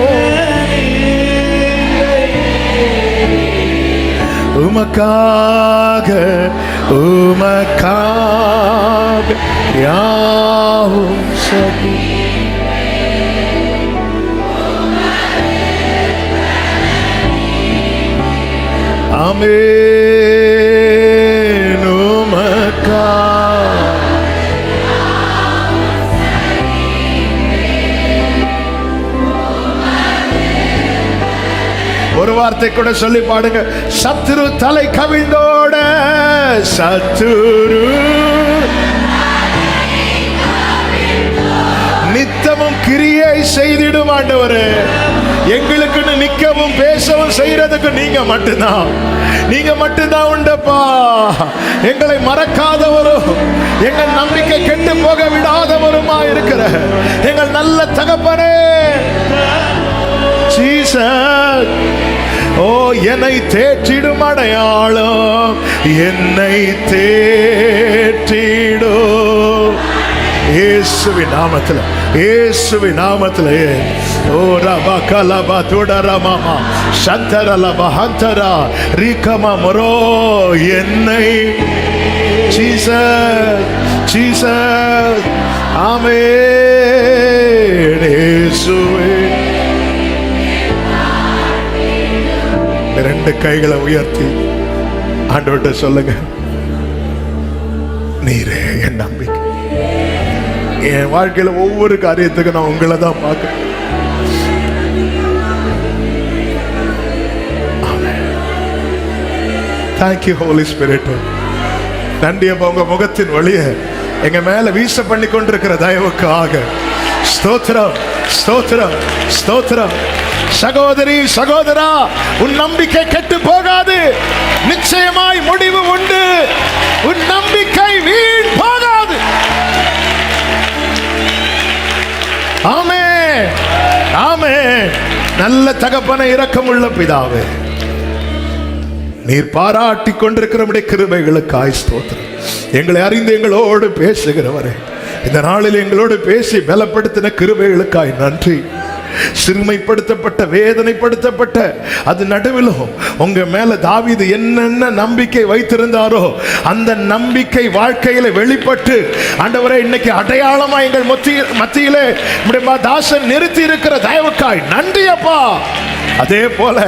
உமக்காக உமக்காக யாவும் சகி. ஆமென். உமக்காக ஒரு வார்த்தை கூட சொல்லி பாடுங்க. சத்துரு தலை கவிழ்ந்தோட, சத்துரு நித்தமும் கிரியை செய்திடும் ஆண்டவரே. எங்களுக்குன்னு நிக்கவும் பேசவும் செய்யறதுக்கு நீங்க மட்டும்தான் உண்டப்பா. எங்களை மறக்காதவரும் எங்கள் நம்பிக்கை கெட்டு போக விடாதவருமா இருக்கிற எங்கள் நல்ல தகப்பனே ஜீசஸ். ஓ, என்னை தேற்றிடும் அடையாளம், என்னை தேற்றிடும் இயேசுவின் நாமத்தில், இயேசுவின் நாமத்திலே. ஓ ரபா கலபா துடரமாமா சந்தரலபா ஹந்தரா ரீகமா மரோ, என்னை ஜீசஸ் ஜீசஸ். ஆமென். இயேசுவே. ரெண்டு கைகளை உயர்த்தி ஆண்டவர்கிட்ட சொல்லுங்க, நீரே என் நம்பிக்கை. என் வாழ்க்கையில ஒவ்வொரு காரியத்துக்கு நான் உங்களை தான் பார்க்கிறேன். Thank you holy spirit. நன்றி அப்ப உங்க முகத்தின் வழிய எங்க மேல வீச பண்ணி கொண்டிருக்கிற தயவுக்காக ஸ்தோத்திரம் ஸ்தோத்திரம் ஸ்தோத்திரம். சகோதரி சகோதரா, உன் நம்பிக்கை கெட்டு போகாது. நிச்சயமாய் முடிவு உண்டு. உன் நம்பிக்கை வீண் போகாது. ஆமென் ஆமென். நல்ல தகப்பனை, இரக்கமுள்ள பிதாவே, நீர் பாராட்டி கொண்டிருக்கிற கிருபைகளுக்காய் ஸ்தோத்திரம். எங்களை அறிந்து எங்களோடு பேசுகிறவரே, இந்த நாளில் எங்களோடு பேசி பலப்படுத்தின கிருபைகளுக்காய் நன்றி. சிறுமைப்படுத்தப்பட்ட, வேதனைப்படுத்தப்பட்ட அது நடுவிலும் உங்க மேல தாவீது என்னென்ன நம்பிக்கை வைத்திருந்தாரோ அந்த நம்பிக்கை வாழ்க்கையில வெளிப்பட்டு, ஆண்டவரே இன்னைக்கு அடையாளமா எங்கள் மத்தியிலே தாசன் நிறுத்தி இருக்கிற தயவுக்காய் நன்றி அப்பா. அதே போல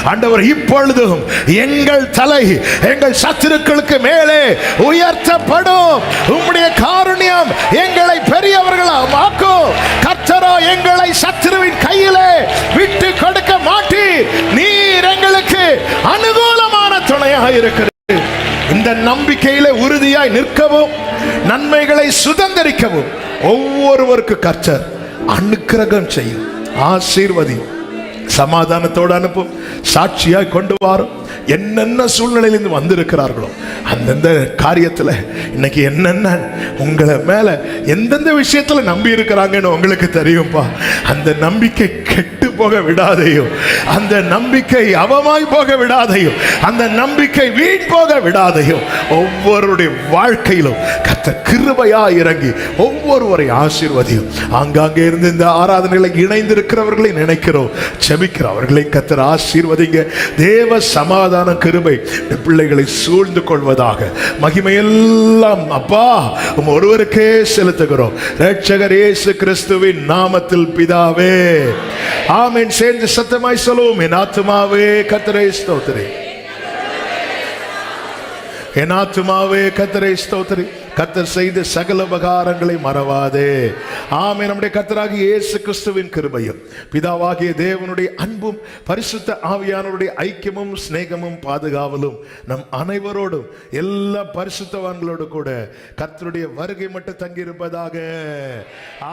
ஆண்டவர் இப்பொழுதும் எங்கள் தலை எங்கள் சத்துருக்களுக்கு மேலே உயர்த்தப்படும். உம்முடைய காருண்யம் எங்களை பெரியவர்களாக ஆக்கும். கர்த்தரோ எங்களை சத்துருவின் கையிலே விட்டு கொடுக்க மாட்டீர். நீர் எங்களுக்கு அனுகூலமான துணையாக இருக்கிறது. இந்த நம்பிக்கையில உறுதியாய் நிற்கவும், நன்மைகளை சுதந்திரிக்கவும் ஒவ்வொருவருக்கு கர்த்தர் அனுக்கிரகம் செய்யும். ஆசீர்வதி, சமாதானத்தோடு அனுப்பும். சாட்சியாய் கொண்டு வரும். என்னென்ன சூழ்நிலையிலிருந்து வந்திருக்கிறார்களோ அந்தந்த காரியத்தில் இன்னைக்கு என்னென்ன உங்களை மேல எந்தெந்த விஷயத்துல நம்பி இருக்கிறாங்கன்னு உங்களுக்கு தெரியும்பா. அந்த நம்பிக்கை கெட்டு போக விடாதையும், அந்த நம்பிக்கை அவமாய் போக விடாதையும், அந்த நம்பிக்கை வீண் போக விடாதையும் ஒவ்வொருடைய வாழ்க்கையிலும் கர்த்தர் கிருபையா இறங்கி ஒவ்வொருவரை ஆசீர்வதியும். ஆங்காங்கே இருந்து இந்த ஆராதனைகளை இணைந்திருக்கிறவர்களை நினைக்கிறோம், செபிக்கிறோம். அவர்களை கர்த்தர் ஆசீர்வதிங்க. தேவ சமாதான கிருபை பிள்ளைகளை சூழ்ந்து கொள்வதாக. மகிமையெல்லாம் அப்பா ஒருவருக்கே செலுத்துகிறோம், இரட்சகர் இயேசு கிறிஸ்துவின் நாமத்தில் பிதாவே, ஆமென். சேர்ந்து சத்தமாய் சொல்லுவோம். என் ஆத்துமாவே கர்த்தரை ஸ்தோத்திரி, என் ஆத்துமாவே கர்த்தரை ஸ்தோத்திரி. கர்த்தர் செய்த சகல உபகாரங்களை மறவாதே. ஆமென். நம்முடைய கர்த்தராகிய இயேசு கிறிஸ்துவின் கிருபையும், பிதாவாகிய தேவனுடைய அன்பும், பரிசுத்த ஆவியானவருடைய ஐக்கியமும் ஸ்நேகமும் பாதுகாவலும் நம் அனைவரோடும் எல்லா பரிசுத்தவான்களோடு கூட கர்த்தருடைய வருகை மட்டும் தங்கியிருப்பதாக.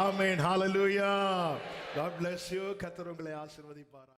ஆமென். ஹalleluya. God bless you. கர்த்தர் உங்களை ஆசீர்வதிப்பார்.